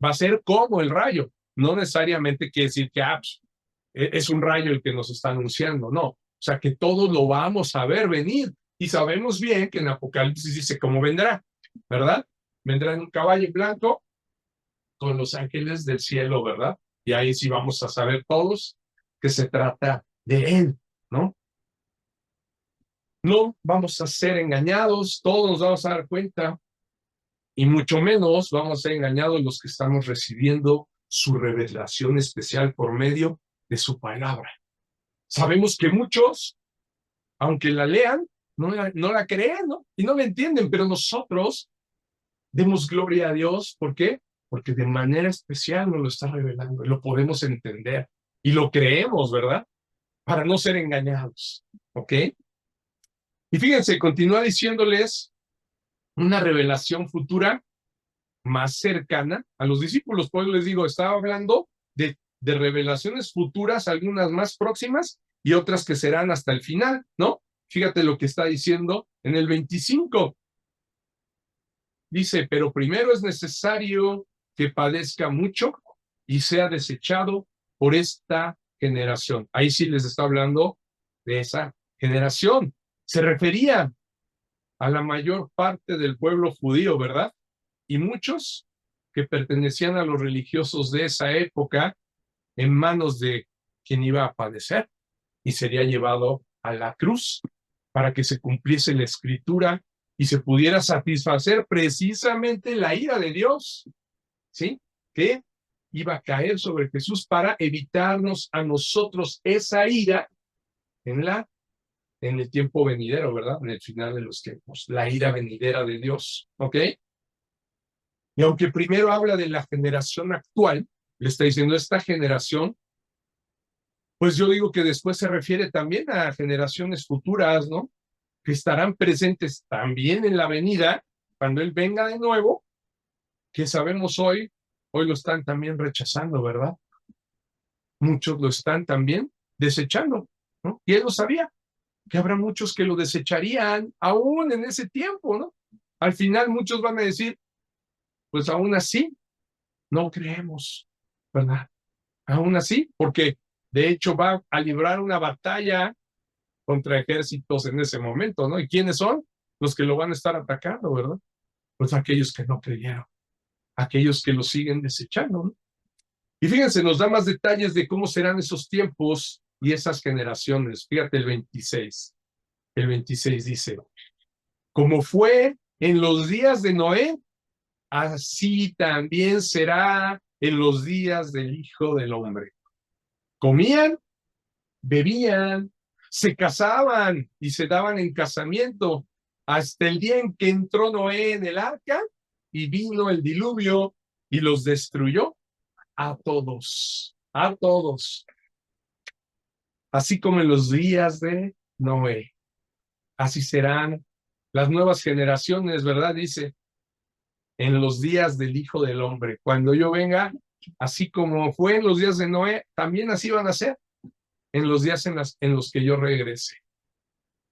Va a ser como el rayo, no necesariamente quiere decir que es un rayo el que nos está anunciando, no. O sea, que todos lo vamos a ver venir. Y sabemos bien que en Apocalipsis dice cómo vendrá, ¿verdad? Vendrá en un caballo blanco con los ángeles del cielo, ¿verdad? Y ahí sí vamos a saber todos que se trata de él, ¿no? No vamos a ser engañados, todos nos vamos a dar cuenta, y mucho menos vamos a ser engañados los que estamos recibiendo su revelación especial por medio de su palabra. Sabemos que muchos, aunque la lean, no la creen, ¿no? Y no la entienden, pero nosotros demos gloria a Dios. ¿Por qué? Porque de manera especial nos lo está revelando y lo podemos entender y lo creemos, ¿verdad? Para no ser engañados, ¿ok? Y fíjense, continúa diciéndoles una revelación futura más cercana a los discípulos. Pues les digo, estaba hablando de revelaciones futuras, algunas más próximas y otras que serán hasta el final, ¿no? Fíjate lo que está diciendo en el 25. Dice, pero primero es necesario que padezca mucho y sea desechado por esta generación. Ahí sí les está hablando de esa generación. Se refería a la mayor parte del pueblo judío, ¿verdad? Y muchos que pertenecían a los religiosos de esa época en manos de quien iba a padecer y sería llevado a la cruz para que se cumpliese la escritura y se pudiera satisfacer precisamente la ira de Dios, ¿sí? Que iba a caer sobre Jesús para evitarnos a nosotros esa ira en el tiempo venidero, ¿verdad? En el final de los tiempos, la ira venidera de Dios, ¿ok? Y aunque primero habla de la generación actual, le está diciendo esta generación, pues yo digo que después se refiere también a generaciones futuras, ¿no? Que estarán presentes también en la venida, cuando Él venga de nuevo, que sabemos hoy lo están también rechazando, ¿verdad? Muchos lo están también desechando, ¿no? Y Él lo sabía, que habrá muchos que lo desecharían aún en ese tiempo, ¿no? Al final muchos van a decir, pues aún así, no creemos, ¿verdad? Aún así, porque de hecho va a librar una batalla contra ejércitos en ese momento, ¿no? ¿Y quiénes son? Los que lo van a estar atacando, ¿verdad? Pues aquellos que no creyeron, aquellos que lo siguen desechando, ¿no? Y fíjense, nos da más detalles de cómo serán esos tiempos y esas generaciones. Fíjate el 26. El 26 dice, como fue en los días de Noé, así también será en los días del Hijo del Hombre. Comían, bebían, se casaban y se daban en casamiento hasta el día en que entró Noé en el arca y vino el diluvio y los destruyó a todos, así como en los días de Noé. Así serán las nuevas generaciones, ¿verdad? Dice, en los días del Hijo del Hombre. Cuando yo venga, así como fue en los días de Noé, también así van a ser en los días en los que yo regrese.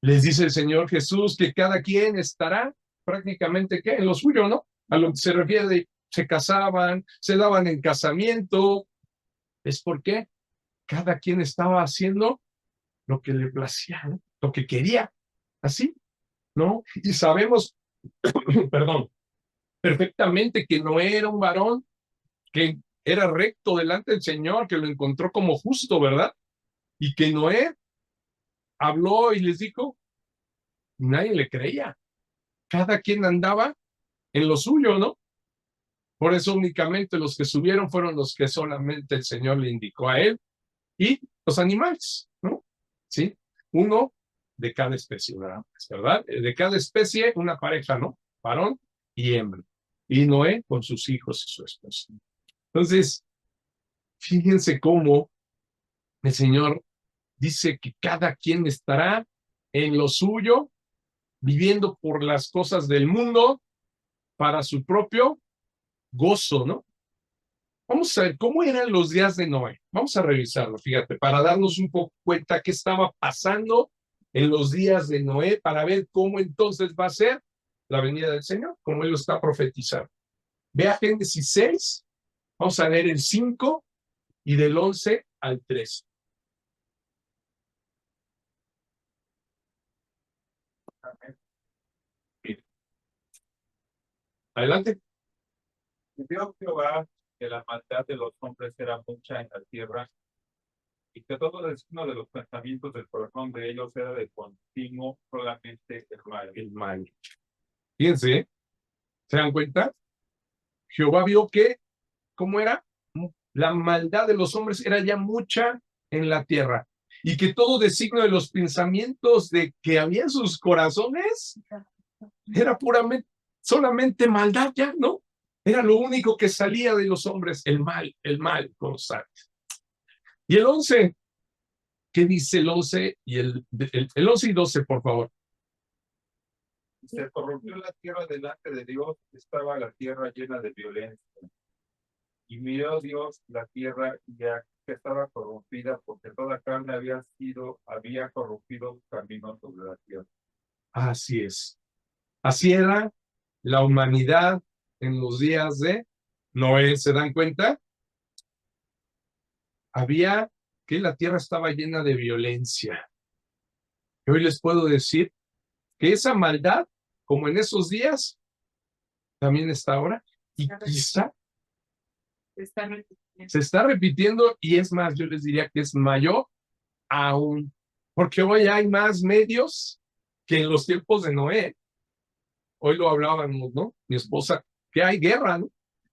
Les dice el Señor Jesús que cada quien estará prácticamente ¿qué? En lo suyo, ¿no? A lo que se refiere de se casaban, se daban en casamiento. Es porque cada quien estaba haciendo lo que le placía, ¿no? Lo que quería, así, ¿no? Y sabemos, perdón, perfectamente que no era un varón que era recto delante del Señor, que lo encontró como justo, ¿verdad? Y que Noé habló y les dijo, nadie le creía. Cada quien andaba en lo suyo, ¿no? Por eso únicamente los que subieron fueron los que solamente el Señor le indicó a él y los animales, ¿no? ¿Sí? Uno de cada especie, ¿verdad? De cada especie una pareja, ¿no? Varón y hembra. Y Noé con sus hijos y su esposa. Entonces, fíjense cómo el Señor dice que cada quien estará en lo suyo, viviendo por las cosas del mundo para su propio gozo, ¿no? Vamos a ver cómo eran los días de Noé. Vamos a revisarlo, fíjate, para darnos un poco cuenta qué estaba pasando en los días de Noé, para ver cómo entonces va a ser la venida del Señor, como Él lo está profetizando. Ve a Génesis 6, vamos a leer el 5 y del 11 al 13. Adelante. Y vio Jehová que la maldad de los hombres era mucha en la tierra, y que todo el destino de los pensamientos del corazón de ellos era de continuo solamente el mal. El mal. Fíjense, ¿se dan cuenta? Jehová vio que, ¿cómo era? La maldad de los hombres era ya mucha en la tierra, y que todo designio de los pensamientos de que había en sus corazones era puramente, solamente maldad ya, ¿no? Era lo único que salía de los hombres, el mal constante. Y el 11, ¿qué dice el 11 y el 11 y 12, por favor? Se corrompió la tierra delante de Dios, estaba la tierra llena de violencia. Y miró Dios la tierra ya que estaba corrompida, porque toda carne había corrompido su camino sobre la tierra. Así es. Así era la humanidad en los días de Noé. ¿Se dan cuenta? Había que la tierra estaba llena de violencia. Y hoy les puedo decir que esa maldad, como en esos días, también está ahora. Y quizá se está repitiendo, y es más, yo les diría que es mayor aún, porque hoy hay más medios que en los tiempos de Noé. Hoy lo hablábamos, ¿no? Mi esposa, que hay guerra, ¿no?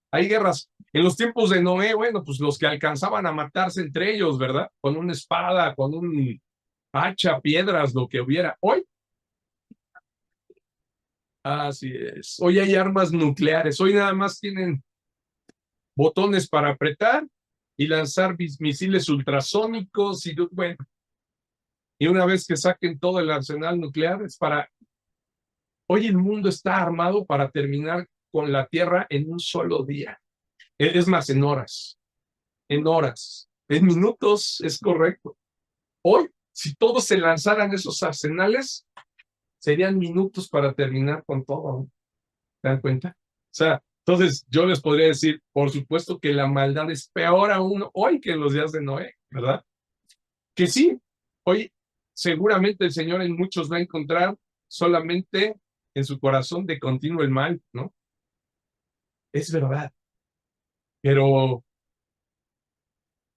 Hay guerras. En los tiempos de Noé, bueno, pues los que alcanzaban a matarse entre ellos, ¿verdad? Con una espada, con un hacha, piedras, lo que hubiera. Hoy, así es. Hoy hay armas nucleares. Hoy nada más tienen botones para apretar y lanzar misiles ultrasónicos y, bueno, y una vez que saquen todo el arsenal nuclear es para... Hoy el mundo está armado para terminar con la Tierra en un solo día. Es más, en horas, en minutos, es correcto. Hoy, si todos se lanzaran esos arsenales, serían minutos para terminar con todo. ¿Se dan cuenta? O sea, entonces yo les podría decir, por supuesto que la maldad es peor aún hoy que en los días de Noé, ¿verdad? Que sí, hoy seguramente el Señor en muchos va a encontrar solamente en su corazón de continuo el mal, ¿no? Es verdad, pero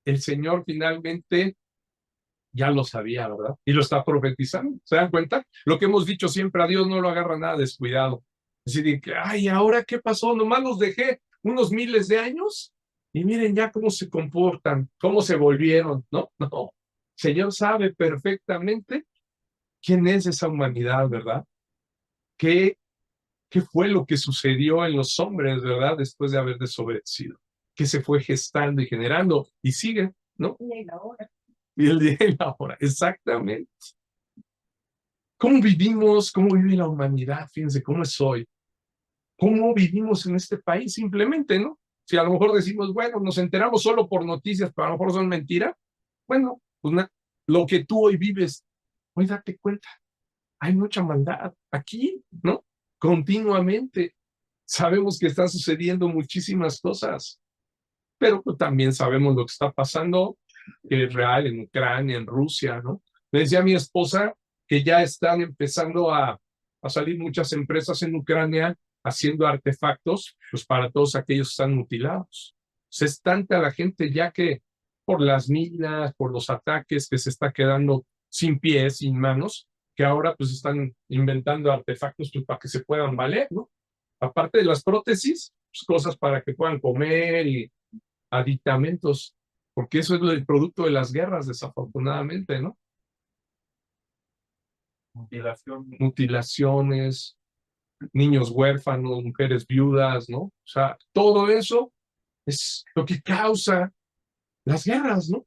el Señor finalmente ya lo sabía, ¿verdad? Y lo está profetizando. ¿Se dan cuenta? Lo que hemos dicho siempre, a Dios no lo agarra nada descuidado. Es decir, que, ay, ¿ahora qué pasó? Nomás los dejé unos miles de años y miren ya cómo se comportan, cómo se volvieron, ¿no? No. El Señor sabe perfectamente quién es esa humanidad, ¿verdad? ¿Qué, qué fue lo que sucedió en los hombres, ¿verdad? Después de haber desobedecido, que se fue gestando y generando y sigue, ¿no? Y el día y la hora, exactamente. ¿Cómo vivimos? ¿Cómo vive la humanidad? Fíjense cómo es hoy. ¿Cómo vivimos en este país? Simplemente, ¿no? Si a lo mejor decimos, bueno, nos enteramos solo por noticias, pero a lo mejor son mentiras. Bueno, pues lo que tú hoy vives, hoy date cuenta, hay mucha maldad aquí, ¿no? Continuamente. Sabemos que están sucediendo muchísimas cosas, pero pues, también sabemos lo que está pasando, que es real en Ucrania, en Rusia, ¿no? Me decía mi esposa que ya están empezando a salir muchas empresas en Ucrania haciendo artefactos, pues para todos aquellos que están mutilados. Se es tanta la gente ya que por las minas, por los ataques, que se está quedando sin pies, sin manos, que ahora pues están inventando artefactos pues, para que se puedan valer, ¿no? Aparte de las prótesis, cosas para que puedan comer y aditamentos, porque eso es el producto de las guerras, desafortunadamente, ¿no? Mutilaciones, niños huérfanos, mujeres viudas, ¿no? O sea, todo eso es lo que causa las guerras, ¿no?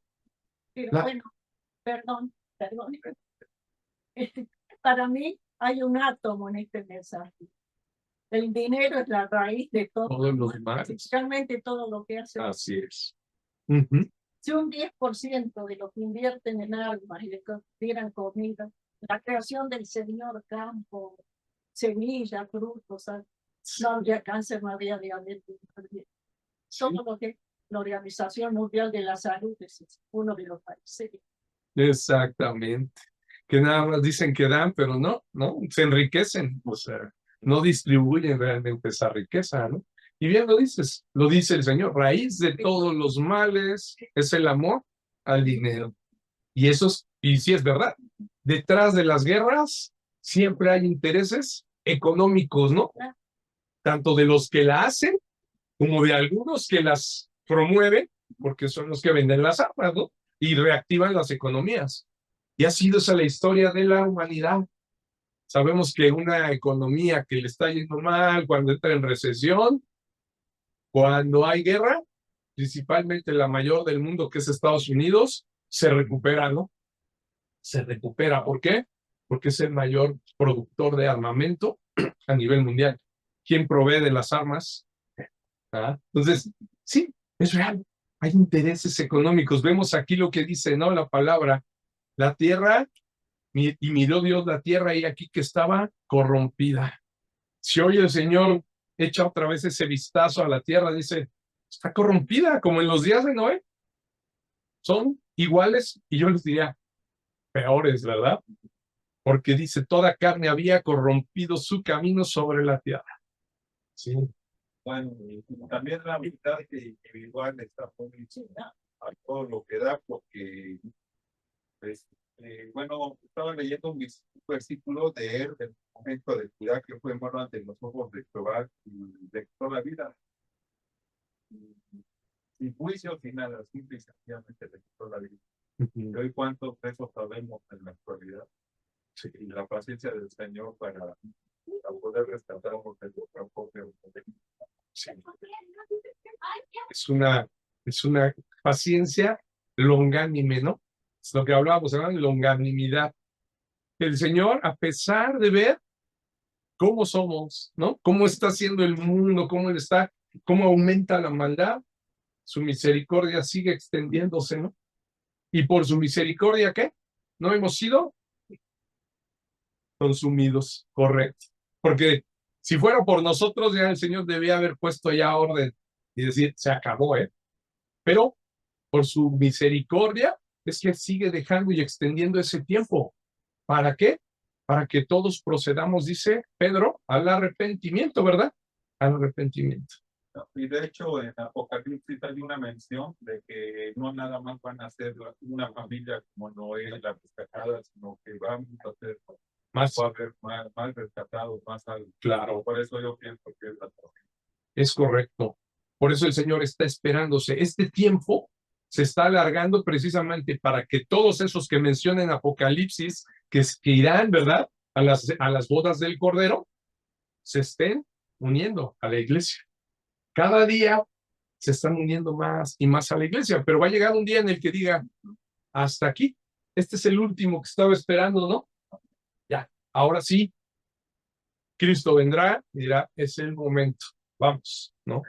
Pero bueno, perdón. Para mí hay un átomo en este mensaje. El dinero es la raíz de todo. Todos los males. Especialmente todo lo que hace. Así es. Si un 10% de lo que invierten en armas y le dieran comida, la creación del Señor, campo, semillas, frutos, no habría cáncer, no habría diabetes. Todo lo que la Organización Mundial de la Salud es uno de los países. Exactamente. Que nada más dicen que dan, pero no, se enriquecen, o sea, no distribuyen realmente esa riqueza, ¿no? Y bien lo dice el Señor, raíz de todos los males es el amor al dinero. Y y sí es verdad, detrás de las guerras siempre hay intereses económicos, ¿no? Tanto de los que la hacen como de algunos que las promueven, porque son los que venden las armas, ¿no? Y reactivan las economías. Y ha sido esa la historia de la humanidad. Sabemos que una economía que le está yendo mal, cuando entra en recesión, cuando hay guerra, principalmente la mayor del mundo, que es Estados Unidos, se recupera, ¿no? Se recupera. ¿Por qué? Porque es el mayor productor de armamento a nivel mundial. ¿Quién provee de las armas? ¿Ah? Entonces, sí, es real. Hay intereses económicos. Vemos aquí lo que dice, ¿no? La palabra, la tierra, y miró Dios la tierra y aquí que estaba corrompida. Si hoy el Señor echa otra vez ese vistazo a la tierra, dice, está corrompida, como en los días de Noé. Son iguales, y yo les diría, peores, ¿verdad? Porque dice, toda carne había corrompido su camino sobre la tierra. Sí. Bueno, y también la mitad que igual está muy a todo lo que da, porque, pues, bueno, estaba leyendo un versículo de él, del momento de cuidar que fue malo ante los ojos de Jehová y de toda la vida. Sin juicio final, simple y sencillamente de toda la vida. Y hoy cuántos de eso sabemos en la actualidad. Sí. Y la paciencia del Señor para poder rescatarnos de nuestra propia vida. Sí. Es una paciencia longánime, ¿no? Es lo que hablábamos, ¿no? Longanimidad. El Señor, a pesar de ver cómo somos, ¿no? Cómo está siendo el mundo, cómo aumenta la maldad, su misericordia sigue extendiéndose, ¿no? Y por su misericordia, ¿qué? No hemos sido consumidos, correcto. Porque si fuera por nosotros, ya el Señor debía haber puesto ya orden y decir, se acabó, ¿eh? Pero por su misericordia es que sigue dejando y extendiendo ese tiempo. ¿Para qué? Para que todos procedamos, dice Pedro, al arrepentimiento, ¿verdad? Al arrepentimiento. Y de hecho, en Apocalipsis hay una mención de que no nada más van a ser una familia como Noé, la rescatada, sino que vamos a ser va a haber más rescatados, más algo. Claro. Por eso yo pienso que es la cosa. Es correcto. Por eso el Señor está esperándose. Este tiempo se está alargando precisamente para que todos esos que menciona en Apocalipsis, que irán, ¿verdad?, a las bodas del Cordero, se estén uniendo a la iglesia. Cada día se están uniendo más y más a la iglesia, pero va a llegar un día en el que diga, hasta aquí, este es el último que estaba esperando, ¿no? Ya, ahora sí, Cristo vendrá y dirá, es el momento, vamos, ¿no?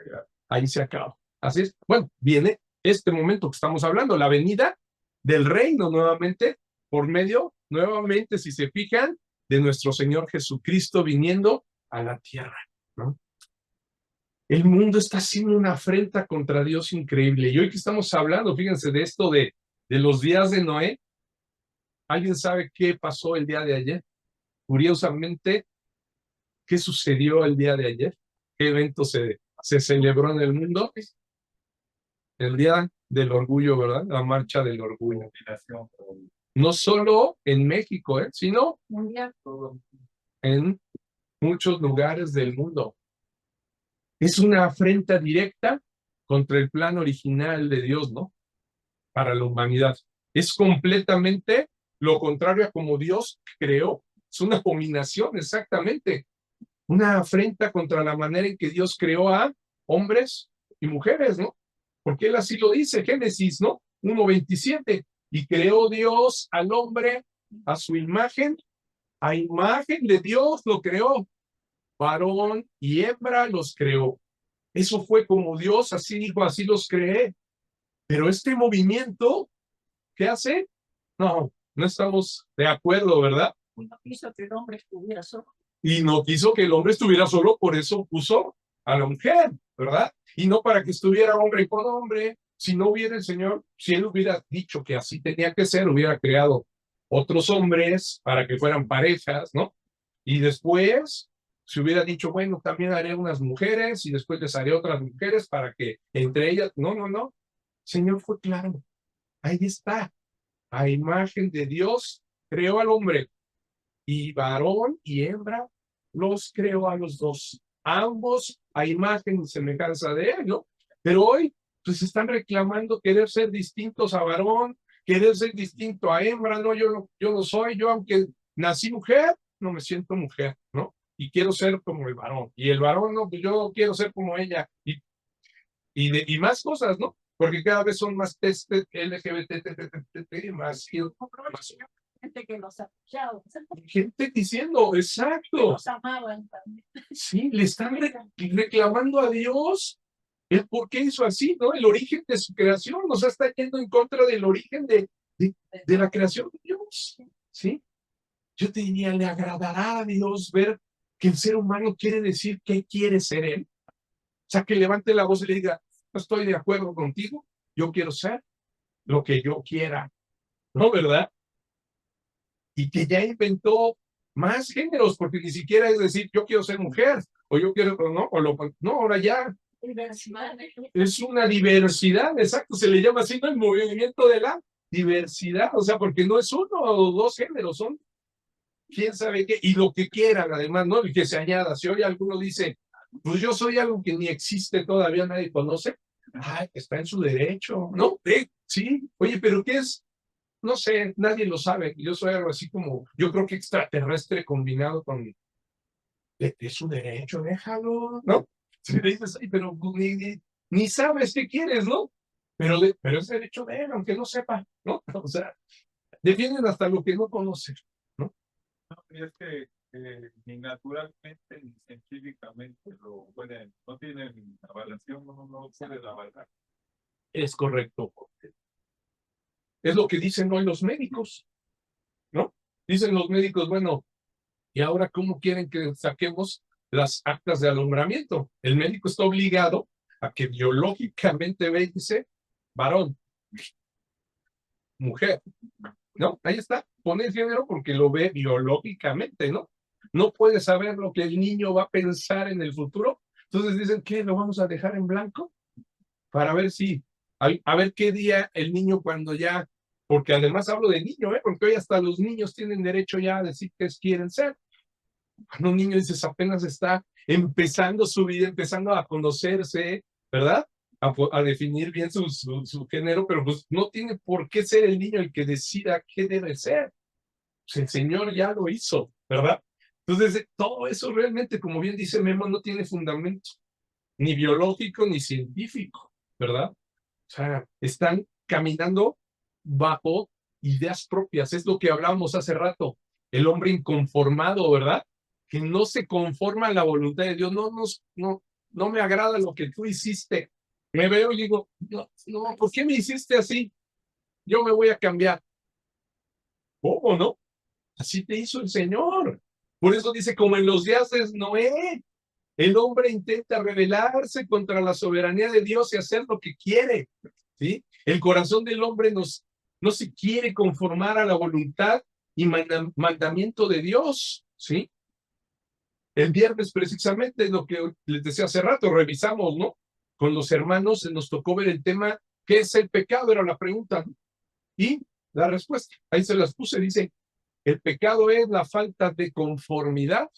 Ahí se acaba. Así es. Bueno, viene este momento que estamos hablando, la venida del reino nuevamente, por medio, nuevamente, si se fijan, de nuestro Señor Jesucristo viniendo a la tierra, ¿no? El mundo está haciendo una afrenta contra Dios increíble. Y hoy que estamos hablando, fíjense, de esto de los días de Noé, ¿alguien sabe qué pasó el día de ayer? Curiosamente, ¿qué sucedió el día de ayer? ¿Qué evento se celebró en el mundo? El Día del Orgullo, ¿verdad? La Marcha del Orgullo. No solo en México, sino mundial. En muchos lugares del mundo. Es una afrenta directa contra el plan original de Dios, ¿no? Para la humanidad. Es completamente lo contrario a como Dios creó. Es una abominación, exactamente. Una afrenta contra la manera en que Dios creó a hombres y mujeres, ¿no? Porque él así lo dice, Génesis, ¿no? 1:27. Y creó Dios al hombre a su imagen de Dios lo creó. Varón y hembra los creó. Eso fue como Dios así dijo, así los creé. Pero este movimiento, ¿qué hace? No, no estamos de acuerdo, ¿verdad? No quiso que el hombre estuviera solo. Y no quiso que el hombre estuviera solo, por eso puso a la mujer, ¿verdad? Y no para que estuviera hombre con hombre. Si no hubiera el Señor, si él hubiera dicho que así tenía que ser, hubiera creado otros hombres para que fueran parejas, ¿no? Y después se hubiera dicho, bueno, también haré unas mujeres y después les haré otras mujeres para que entre ellas, no, no, no. Señor fue claro, ahí está, a imagen de Dios creó al hombre y varón y hembra los creó a los dos, ambos a imagen y semejanza de él, ¿no? Pero hoy, pues están reclamando querer ser distintos a varón, querer ser distinto a hembra, no, yo no soy, yo aunque nací mujer, no me siento mujer, ¿no? Y quiero ser como el varón, y el varón, no, pues yo quiero ser como ella, y más cosas, ¿no? Porque cada vez son más test LGBT, más Gente que los apoyaba, gente diciendo, que exacto, los amaban también. sí, le están reclamando a Dios el por qué hizo así, ¿no? El origen de su creación, o sea, está yendo en contra del origen de la creación de Dios, ¿sí? Yo te diría, ¿le agradará a Dios ver que el ser humano quiere decir qué quiere ser él? O sea, que levante la voz y le diga, no estoy de acuerdo contigo, yo quiero ser lo que yo quiera, ¿no? ¿Verdad? Y que ya inventó más géneros, porque ni siquiera es decir, yo quiero ser mujer, o yo quiero, no, ahora ya es una diversidad, exacto, se le llama así, ¿no? El movimiento de la diversidad, o sea, porque no es uno o dos géneros, son quién sabe qué, y lo que quieran además, ¿no? Y que se añada, si hoy alguno dice, pues yo soy algo que ni existe todavía, nadie conoce, ay, está en su derecho, ¿no? Sí, oye, pero ¿qué es? No sé, nadie lo sabe. Yo soy algo así como, yo creo que extraterrestre combinado con, es su derecho, déjalo, ¿no? Si le dices, ay, pero ni sabes qué quieres, ¿no? Pero es derecho de él, aunque no sepa, ¿no? O sea, defienden hasta lo que no conocen, ¿no? No, y es que ni naturalmente ni científicamente lo pueden, no tienen avalación, no pueden avalar. Es correcto. Es lo que dicen hoy los médicos, ¿no? Dicen los médicos, bueno, ¿y ahora cómo quieren que saquemos las actas de alumbramiento? El médico está obligado a que biológicamente ve y dice, varón, mujer, ¿no? Ahí está, pone el género porque lo ve biológicamente, ¿no? No puede saber lo que el niño va a pensar en el futuro. Entonces dicen, ¿qué? ¿Lo vamos a dejar en blanco? Para ver si, a ver qué día el niño cuando ya, porque además hablo de niño, ¿eh? Porque hoy hasta los niños tienen derecho ya a decir qué quieren ser. Cuando un niño dices apenas está empezando su vida, empezando a conocerse, ¿verdad? A definir bien su género, pero pues no tiene por qué ser el niño el que decida qué debe ser. Pues el Señor ya lo hizo, ¿verdad? Entonces, todo eso realmente, como bien dice Memo, no tiene fundamento, ni biológico ni científico, ¿verdad? O sea, están caminando bajo ideas propias. Es lo que hablábamos hace rato. El hombre inconformado, ¿verdad? Que no se conforma a la voluntad de Dios. No me agrada lo que tú hiciste. Me veo y digo, no, ¿por qué me hiciste así? Yo me voy a cambiar. ¿Cómo no? Así te hizo el Señor. Por eso dice, como en los días de Noé, el hombre intenta rebelarse contra la soberanía de Dios y hacer lo que quiere. ¿Sí? El corazón del hombre no se quiere conformar a la voluntad y mandamiento de Dios. ¿Sí? El viernes precisamente lo que les decía hace rato, revisamos, ¿no? Con los hermanos nos tocó ver el tema, ¿qué es el pecado? Era la pregunta. Y la respuesta, ahí se las puse, dice, el pecado es la falta de conformidad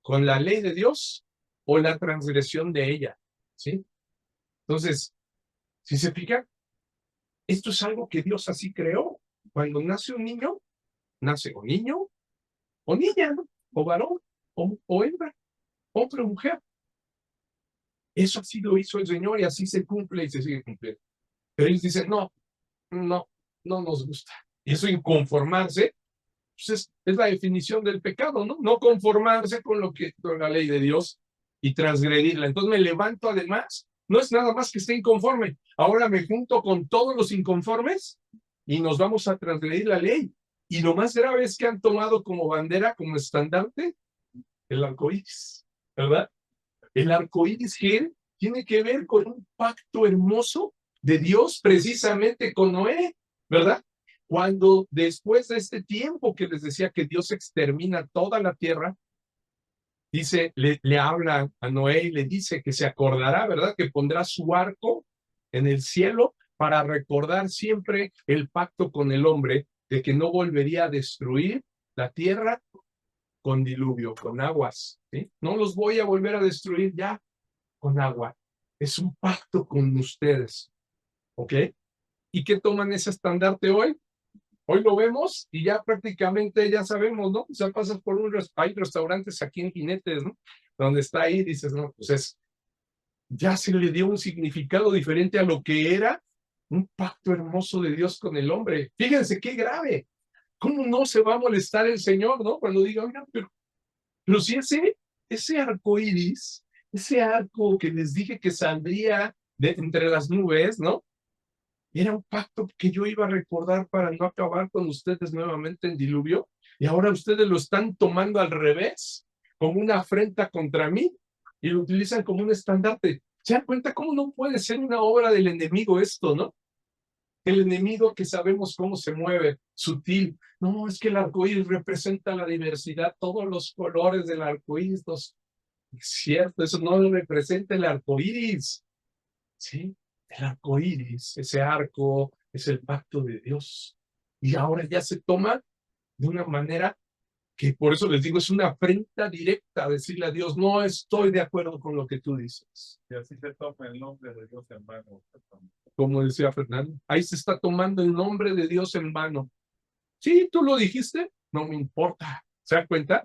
con la ley de Dios o la transgresión de ella, ¿sí? Entonces, si se fijan, esto es algo que Dios así creó. Cuando nace un niño, nace o niño o niña, ¿no? O varón o hembra, hombre o mujer. Eso así lo hizo el Señor y así se cumple y se sigue cumpliendo. Pero ellos dicen, no, no, no nos gusta. Y eso inconformarse, pues es la definición del pecado, ¿no? No conformarse con la ley de Dios y transgredirla. Entonces me levanto además, no es nada más que esté inconforme. Ahora me junto con todos los inconformes y nos vamos a transgredir la ley. Y lo más grave es que han tomado como bandera, como estandarte, el arco iris, ¿verdad? El arco iris que tiene que ver con un pacto hermoso de Dios precisamente con Noé, ¿verdad? Cuando después de este tiempo que les decía que Dios extermina toda la tierra, dice, le habla a Noé y le dice que se acordará, ¿verdad? Que pondrá su arco en el cielo para recordar siempre el pacto con el hombre de que no volvería a destruir la tierra con diluvio, con aguas, ¿sí? No los voy a volver a destruir ya con agua. Es un pacto con ustedes, ¿ok? ¿Y qué toman ese estandarte hoy? Hoy lo vemos y ya prácticamente ya sabemos, ¿no? O sea, pasas por hay restaurantes aquí en Jinetes, ¿no? Donde está ahí, dices, no, pues ya se le dio un significado diferente a lo que era un pacto hermoso de Dios con el hombre. Fíjense qué grave. ¿Cómo no se va a molestar el Señor, no? Cuando diga, oigan, pero si ese arco iris, ese arco que les dije que saldría entre las nubes, ¿no? Era un pacto que yo iba a recordar para no acabar con ustedes nuevamente en diluvio. Y ahora ustedes lo están tomando al revés, como una afrenta contra mí, y lo utilizan como un estandarte. ¿Se dan cuenta cómo no puede ser una obra del enemigo esto, no? El enemigo que sabemos cómo se mueve, sutil. No, es que el arcoíris representa la diversidad, todos los colores del arcoíris. Es cierto, eso no representa el arcoíris. ¿Sí? El arco iris, ese arco, es el pacto de Dios. Y ahora ya se toma de una manera que por eso les digo, es una afrenta directa a decirle a Dios, no estoy de acuerdo con lo que tú dices. Y así se toma el nombre de Dios en vano. Como decía Fernando, ahí se está tomando el nombre de Dios en vano. Sí, tú lo dijiste, no me importa. ¿Se dan cuenta?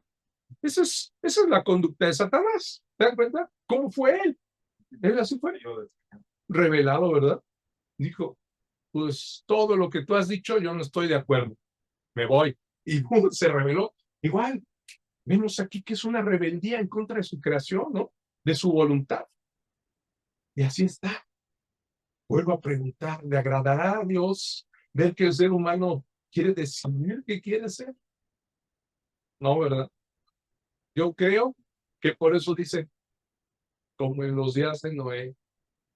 Esa es la conducta de Satanás. ¿Se dan cuenta? ¿Cómo fue él? Él así fue. Revelado, ¿verdad? Dijo, pues todo lo que tú has dicho, yo no estoy de acuerdo, me voy. Y se reveló. Igual, vemos aquí que es una rebeldía en contra de su creación, ¿no? De su voluntad. Y así está. Vuelvo a preguntar, ¿le agradará a Dios ver que el ser humano quiere decidir qué quiere ser? No, ¿verdad? Yo creo que por eso dice, como en los días de Noé,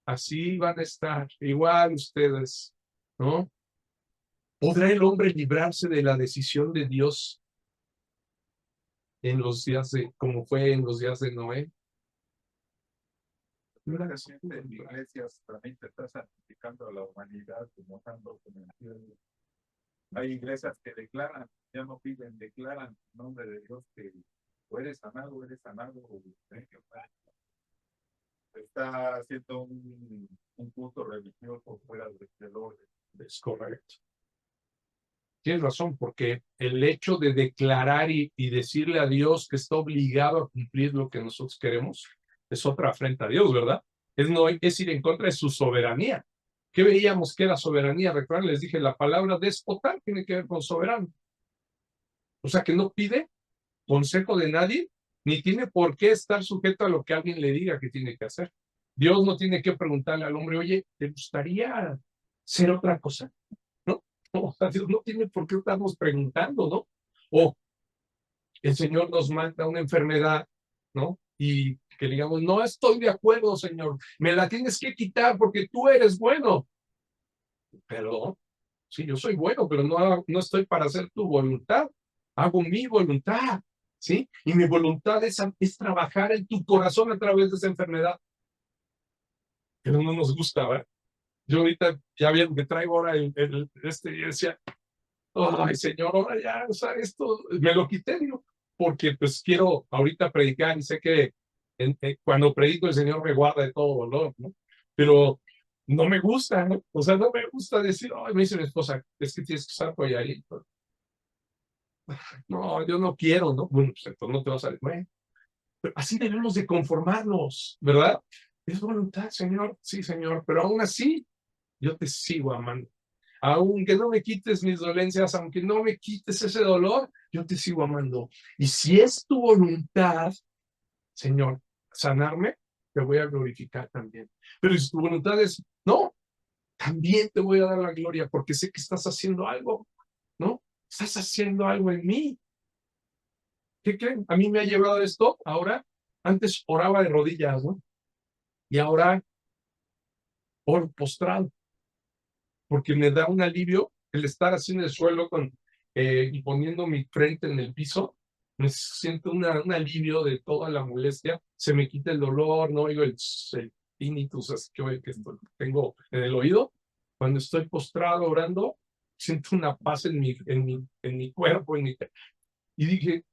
así van a estar, igual ustedes, ¿no? ¿Podrá el hombre librarse de la decisión de Dios en los días como fue en los días de Noé? Una canción de iglesias también te está santificando a la humanidad, mostrando con el cielo. Hay iglesias que declaran, ya no piden, declaran en nombre de Dios que o eres sanado, o está haciendo un culto religioso fuera del orden. Es correcto. Tienes razón, porque el hecho de declarar y decirle a Dios que está obligado a cumplir lo que nosotros queremos es otra afrenta a Dios, ¿verdad? Es ir en contra de su soberanía. ¿Qué veíamos que era soberanía? Recuerden, les dije, la palabra despotar tiene que ver con soberano. O sea, que no pide consejo de nadie, ni tiene por qué estar sujeto a lo que alguien le diga que tiene que hacer. Dios no tiene que preguntarle al hombre, oye, ¿te gustaría ser otra cosa? ¿No? No, o sea, Dios no tiene por qué estarnos preguntando, ¿no? O el Señor nos manda una enfermedad, ¿no? Y que digamos, no estoy de acuerdo, Señor, me la tienes que quitar porque tú eres bueno. Pero, sí, yo soy bueno, pero no estoy para hacer tu voluntad. Hago mi voluntad, ¿sí? Y mi voluntad es trabajar en tu corazón a través de esa enfermedad. Pero no nos gusta, ¿verdad? Yo ahorita ya vieron que traigo ahora y decía, ay, Señor, ahora ya, o sea, esto me lo quité, digo, porque pues quiero ahorita predicar y sé que Cuando predico, el Señor me guarda de todo dolor, ¿no? Pero no me gusta, ¿no? O sea, no me gusta decir, ay, me dice mi esposa, es que tienes que usar collarito. No, yo no quiero, ¿no? Bueno, pues entonces no te vas a... Bueno, pero así debemos de conformarnos, ¿verdad? Es voluntad, Señor, sí, Señor, pero aún así, yo te sigo amando. Aunque no me quites mis dolencias, aunque no me quites ese dolor, yo te sigo amando. Y si es tu voluntad, Señor, sanarme, te voy a glorificar también. Pero si tu voluntad es, no, también te voy a dar la gloria porque sé que estás haciendo algo, ¿no? Estás haciendo algo en mí. ¿Qué creen? A mí me ha llevado esto ahora. Antes oraba de rodillas, ¿no? Y ahora oro postrado, porque me da un alivio el estar así en el suelo y poniendo mi frente en el piso. Me siento un alivio de toda la molestia. Se me quita el dolor, no oigo el tinnitus que tengo en el oído. Cuando estoy postrado orando, siento una paz en mi cuerpo. Y dije,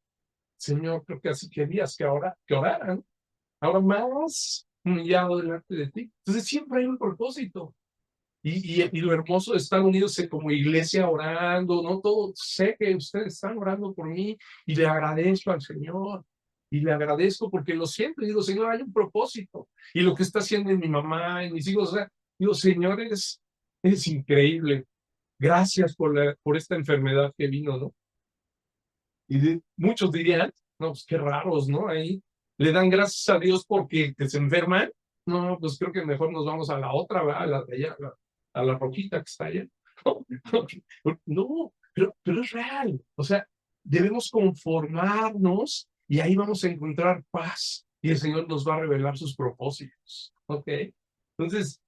Señor, creo que así querías que oraran. Ahora más humillado delante de ti. Entonces siempre hay un propósito. Y lo hermoso de estar unidos como iglesia orando, ¿no? Todo, sé que ustedes están orando por mí y le agradezco al Señor. Y le agradezco porque lo siento. Y digo, Señor, hay un propósito. Y lo que está haciendo en mi mamá, en mis hijos, o sea, digo, Señor, es increíble. Gracias por esta enfermedad que vino, ¿no? Muchos dirían, no, pues qué raros, ¿no? Ahí le dan gracias a Dios porque que se enferman. No, pues creo que mejor nos vamos a la otra, ¿verdad? A la de allá, a la rojita que está allá. No, pero es real. O sea, debemos conformarnos y ahí vamos a encontrar paz y el Señor nos va a revelar sus propósitos. ¿Ok? Entonces,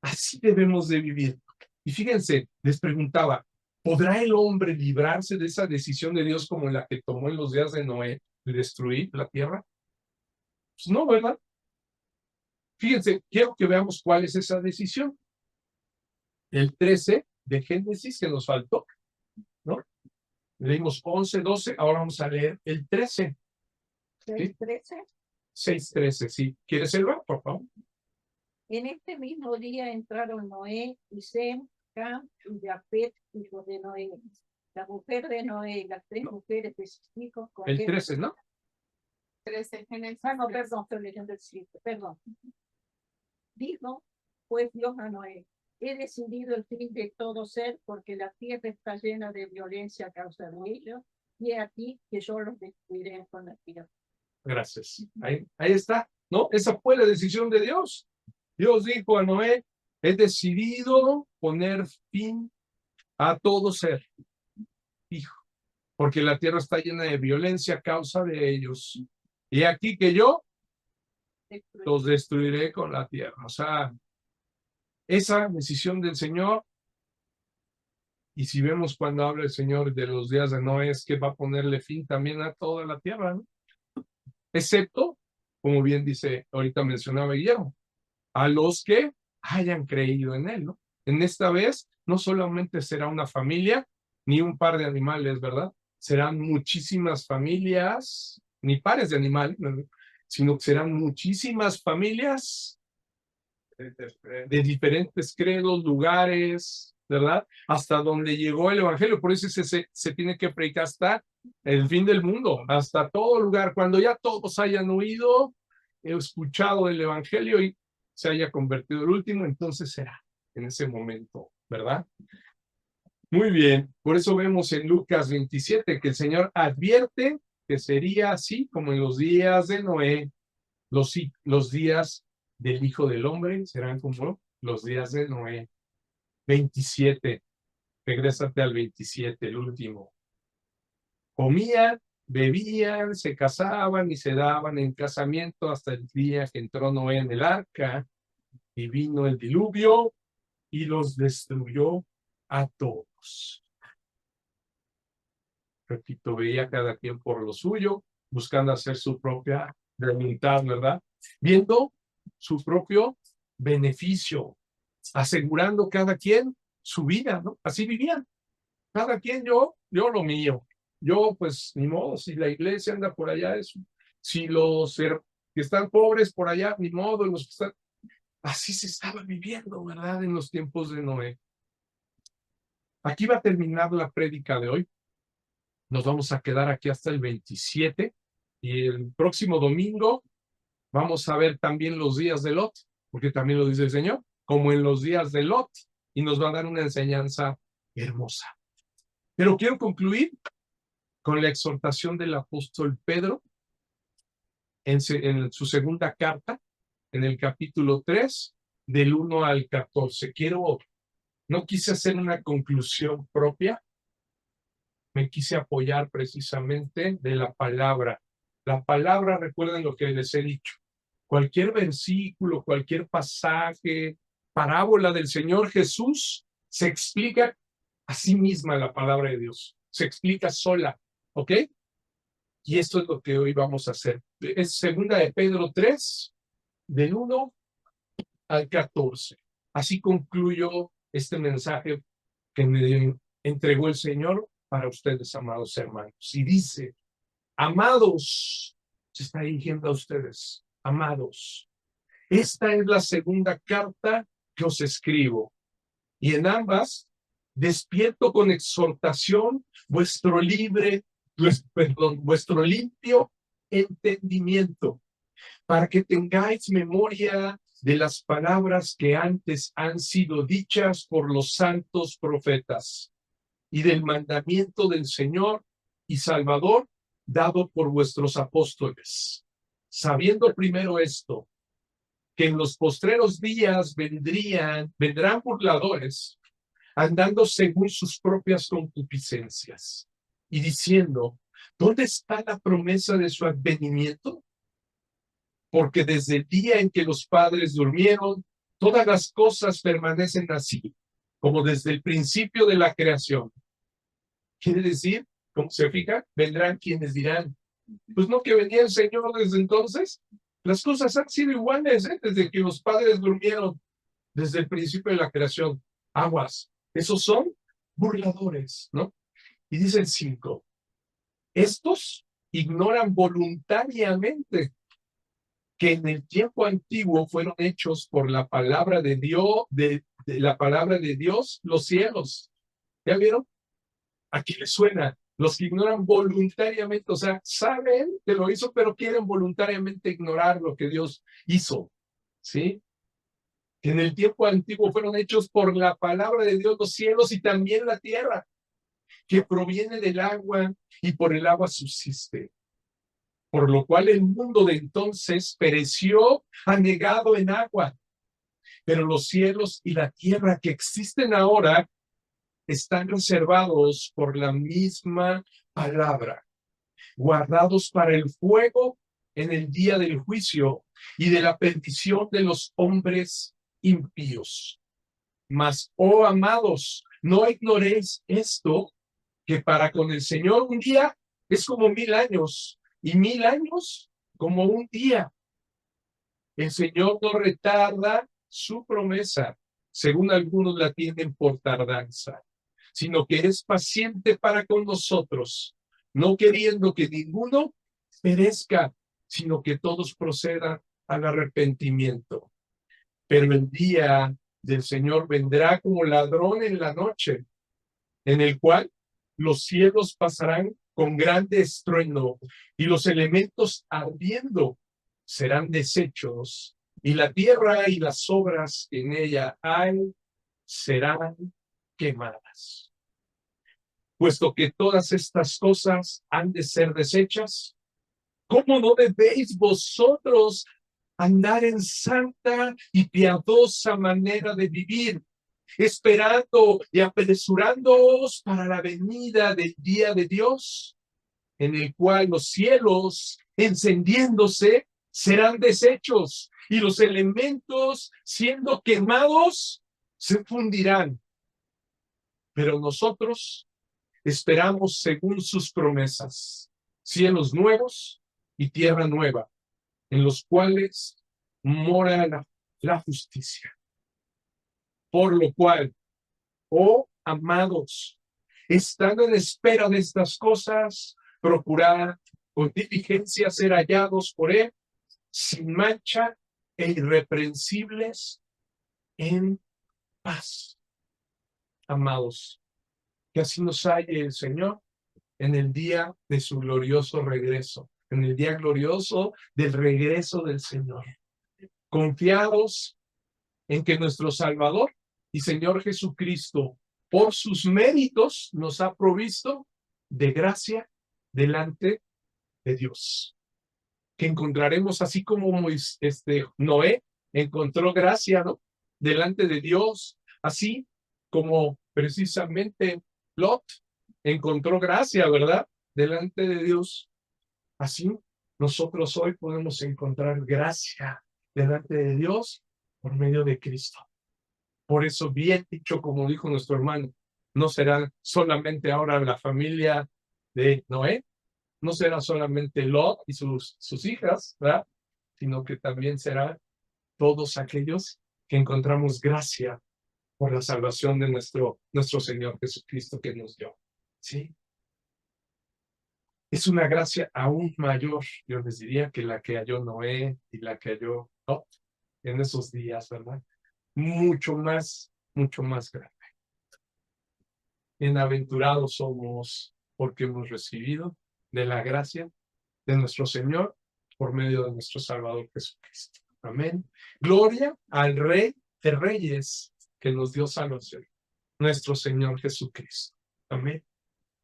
así debemos de vivir. Y fíjense, les preguntaba, ¿podrá el hombre librarse de esa decisión de Dios como la que tomó en los días de Noé de destruir la tierra? Pues no, ¿verdad? Fíjense, quiero que veamos cuál es esa decisión. El 13 de Génesis que nos faltó, ¿no? Leímos 11, 12, ahora vamos a leer el 13. ¿Sí? 6:13. 6:13, sí. ¿Quieres leerlo, por favor? En este mismo día entraron Noé y Sem, Cam y Jafet, hijos de Noé. La mujer de Noé y las 3 mujeres de sus hijos. El 13, ¿no? 13, Génesis. Ah, no, perdón, estoy leyendo el 7, perdón. Dijo, pues Dios a Noé, he decidido el fin de todo ser porque la tierra está llena de violencia a causa de ellos, y he aquí que yo los destruiré con la tierra. Gracias. Ahí está, ¿no? Esa fue la decisión de Dios. Dios dijo a Noé, he decidido poner fin a todo ser, hijo, porque la tierra está llena de violencia a causa de ellos. Y aquí que yo los destruiré con la tierra. O sea, esa decisión del Señor, y si vemos cuando habla el Señor de los días de Noé, es que va a ponerle fin también a toda la tierra, ¿no? Excepto, como bien dice, ahorita mencionaba Guillermo, a los que hayan creído en él, ¿no? En esta vez, no solamente será una familia, ni un par de animales, ¿verdad? Serán muchísimas familias, ni pares de animales, ¿no? Sino que serán muchísimas familias de diferentes credos, lugares, ¿verdad? Hasta donde llegó el evangelio. Por eso se tiene que predicar hasta el fin del mundo, hasta todo lugar. Cuando ya todos hayan oído, escuchado el evangelio y se haya convertido el último, entonces será en ese momento, ¿verdad? Muy bien, por eso vemos en Lucas 27 que el Señor advierte que sería así como en los días de Noé, los días del Hijo del Hombre serán como los días de Noé. 27, regrésate al 27, el último. Comían, bebían, se casaban y se daban en casamiento hasta el día que entró Noé en el arca y vino el diluvio y los destruyó a todos. Repito, veía cada quien por lo suyo, buscando hacer su propia voluntad, ¿verdad? Viendo su propio beneficio, asegurando cada quien su vida, ¿no? Así vivían. Cada quien yo lo mío. Yo, pues, ni modo, si la iglesia anda por allá, si que están pobres por allá, ni modo, los que están... Así se estaba viviendo, ¿verdad? En los tiempos de Noé. Aquí va a terminar la prédica de hoy. Nos vamos a quedar aquí hasta el 27 y el próximo domingo vamos a ver también los días de Lot, porque también lo dice el Señor, como en los días de Lot, y nos va a dar una enseñanza hermosa. Pero quiero concluir con la exhortación del apóstol Pedro en su segunda carta, en el capítulo 3, del 1 al 14. No quise hacer una conclusión propia, me quise apoyar precisamente de la palabra. La palabra, recuerden lo que les he dicho, cualquier versículo, cualquier pasaje, parábola del Señor Jesús, se explica a sí misma la palabra de Dios, se explica sola, ¿ok? Y esto es lo que hoy vamos a hacer. Es segunda de Pedro 3, del 1 al 14. Así concluyo este mensaje que me entregó el Señor para ustedes, amados hermanos. Y dice, amados, se está dirigiendo a ustedes, amados, esta es la segunda carta que os escribo, y en ambas despierto con exhortación vuestro limpio entendimiento, para que tengáis memoria de las palabras que antes han sido dichas por los santos profetas, y del mandamiento del Señor y Salvador dado por vuestros apóstoles, sabiendo primero esto, que en los postreros días vendrán burladores, andando según sus propias concupiscencias, y diciendo, ¿dónde está la promesa de su advenimiento? Porque desde el día en que los padres durmieron, todas las cosas permanecen así, como desde el principio de la creación. Quiere decir, como se fija, vendrán quienes dirán, pues no que venía el Señor desde entonces. Las cosas han sido iguales, desde que los padres durmieron, desde el principio de la creación. Aguas, esos son burladores, ¿no? Y dice el 5, estos ignoran voluntariamente que en el tiempo antiguo fueron hechos por la palabra de Dios, de la palabra de Dios, los cielos. ¿Ya vieron? Aquí les suena. Los que ignoran voluntariamente, o sea, saben que lo hizo, pero quieren voluntariamente ignorar lo que Dios hizo. ¿Sí? Que en el tiempo antiguo fueron hechos por la palabra de Dios los cielos y también la tierra, que proviene del agua y por el agua subsiste. Por lo cual el mundo de entonces pereció anegado en agua. Pero los cielos y la tierra que existen ahora están reservados por la misma palabra, guardados para el fuego en el día del juicio y de la perdición de los hombres impíos. Mas, oh amados, no ignoréis esto, que para con el Señor un día es como 1000 años, y 1000 años como un día. El Señor no retarda su promesa, según algunos la tienen por tardanza, sino que es paciente para con nosotros, no queriendo que ninguno perezca, sino que todos procedan al arrepentimiento. Pero el día del Señor vendrá como ladrón en la noche, en el cual los cielos pasarán con grande estruendo y los elementos ardiendo serán deshechos, y la tierra y las obras que en ella hay serán quemadas. Puesto que todas estas cosas han de ser deshechas, ¿cómo no debéis vosotros andar en santa y piadosa manera de vivir, esperando y apresurándoos para la venida del día de Dios, en el cual los cielos, encendiéndose, serán deshechos, y los elementos, siendo quemados, se fundirán? Pero nosotros esperamos según sus promesas, cielos nuevos y tierra nueva, en los cuales mora la justicia. Por lo cual, oh amados, estando en espera de estas cosas, procurad con diligencia ser hallados por él, sin mancha e irreprensibles en paz. Amados, que así nos halle el Señor en el día de su glorioso regreso, en el día glorioso del regreso del Señor. Confiados en que nuestro Salvador y Señor Jesucristo, por sus méritos, nos ha provisto de gracia delante de Dios. Que encontraremos así como Noé encontró gracia, ¿no? Delante de Dios, así como precisamente Lot encontró gracia, ¿verdad? Delante de Dios. Así nosotros hoy podemos encontrar gracia delante de Dios por medio de Cristo. Por eso, bien dicho, como dijo nuestro hermano, no será solamente ahora la familia de Noé, no será solamente Lot y sus hijas, ¿verdad? Sino que también serán todos aquellos que encontramos gracia por la salvación de nuestro Señor Jesucristo que nos dio. ¿Sí? Es una gracia aún mayor, yo les diría, que la que halló Noé y la que halló Lot en esos días, ¿verdad? Mucho más grande. Bienaventurados somos porque hemos recibido de la gracia de nuestro Señor por medio de nuestro Salvador Jesucristo. Amén. Gloria al Rey de Reyes que nos dio salvación, nuestro Señor Jesucristo. Amén.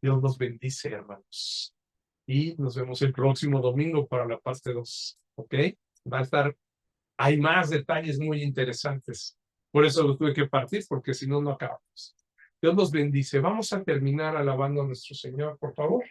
Dios los bendice, hermanos. Y nos vemos el próximo domingo para la parte 2. ¿Ok? Hay más detalles muy interesantes. Por eso lo tuve que partir, porque si no, no acabamos. Dios los bendice. Vamos a terminar alabando a nuestro Señor, por favor.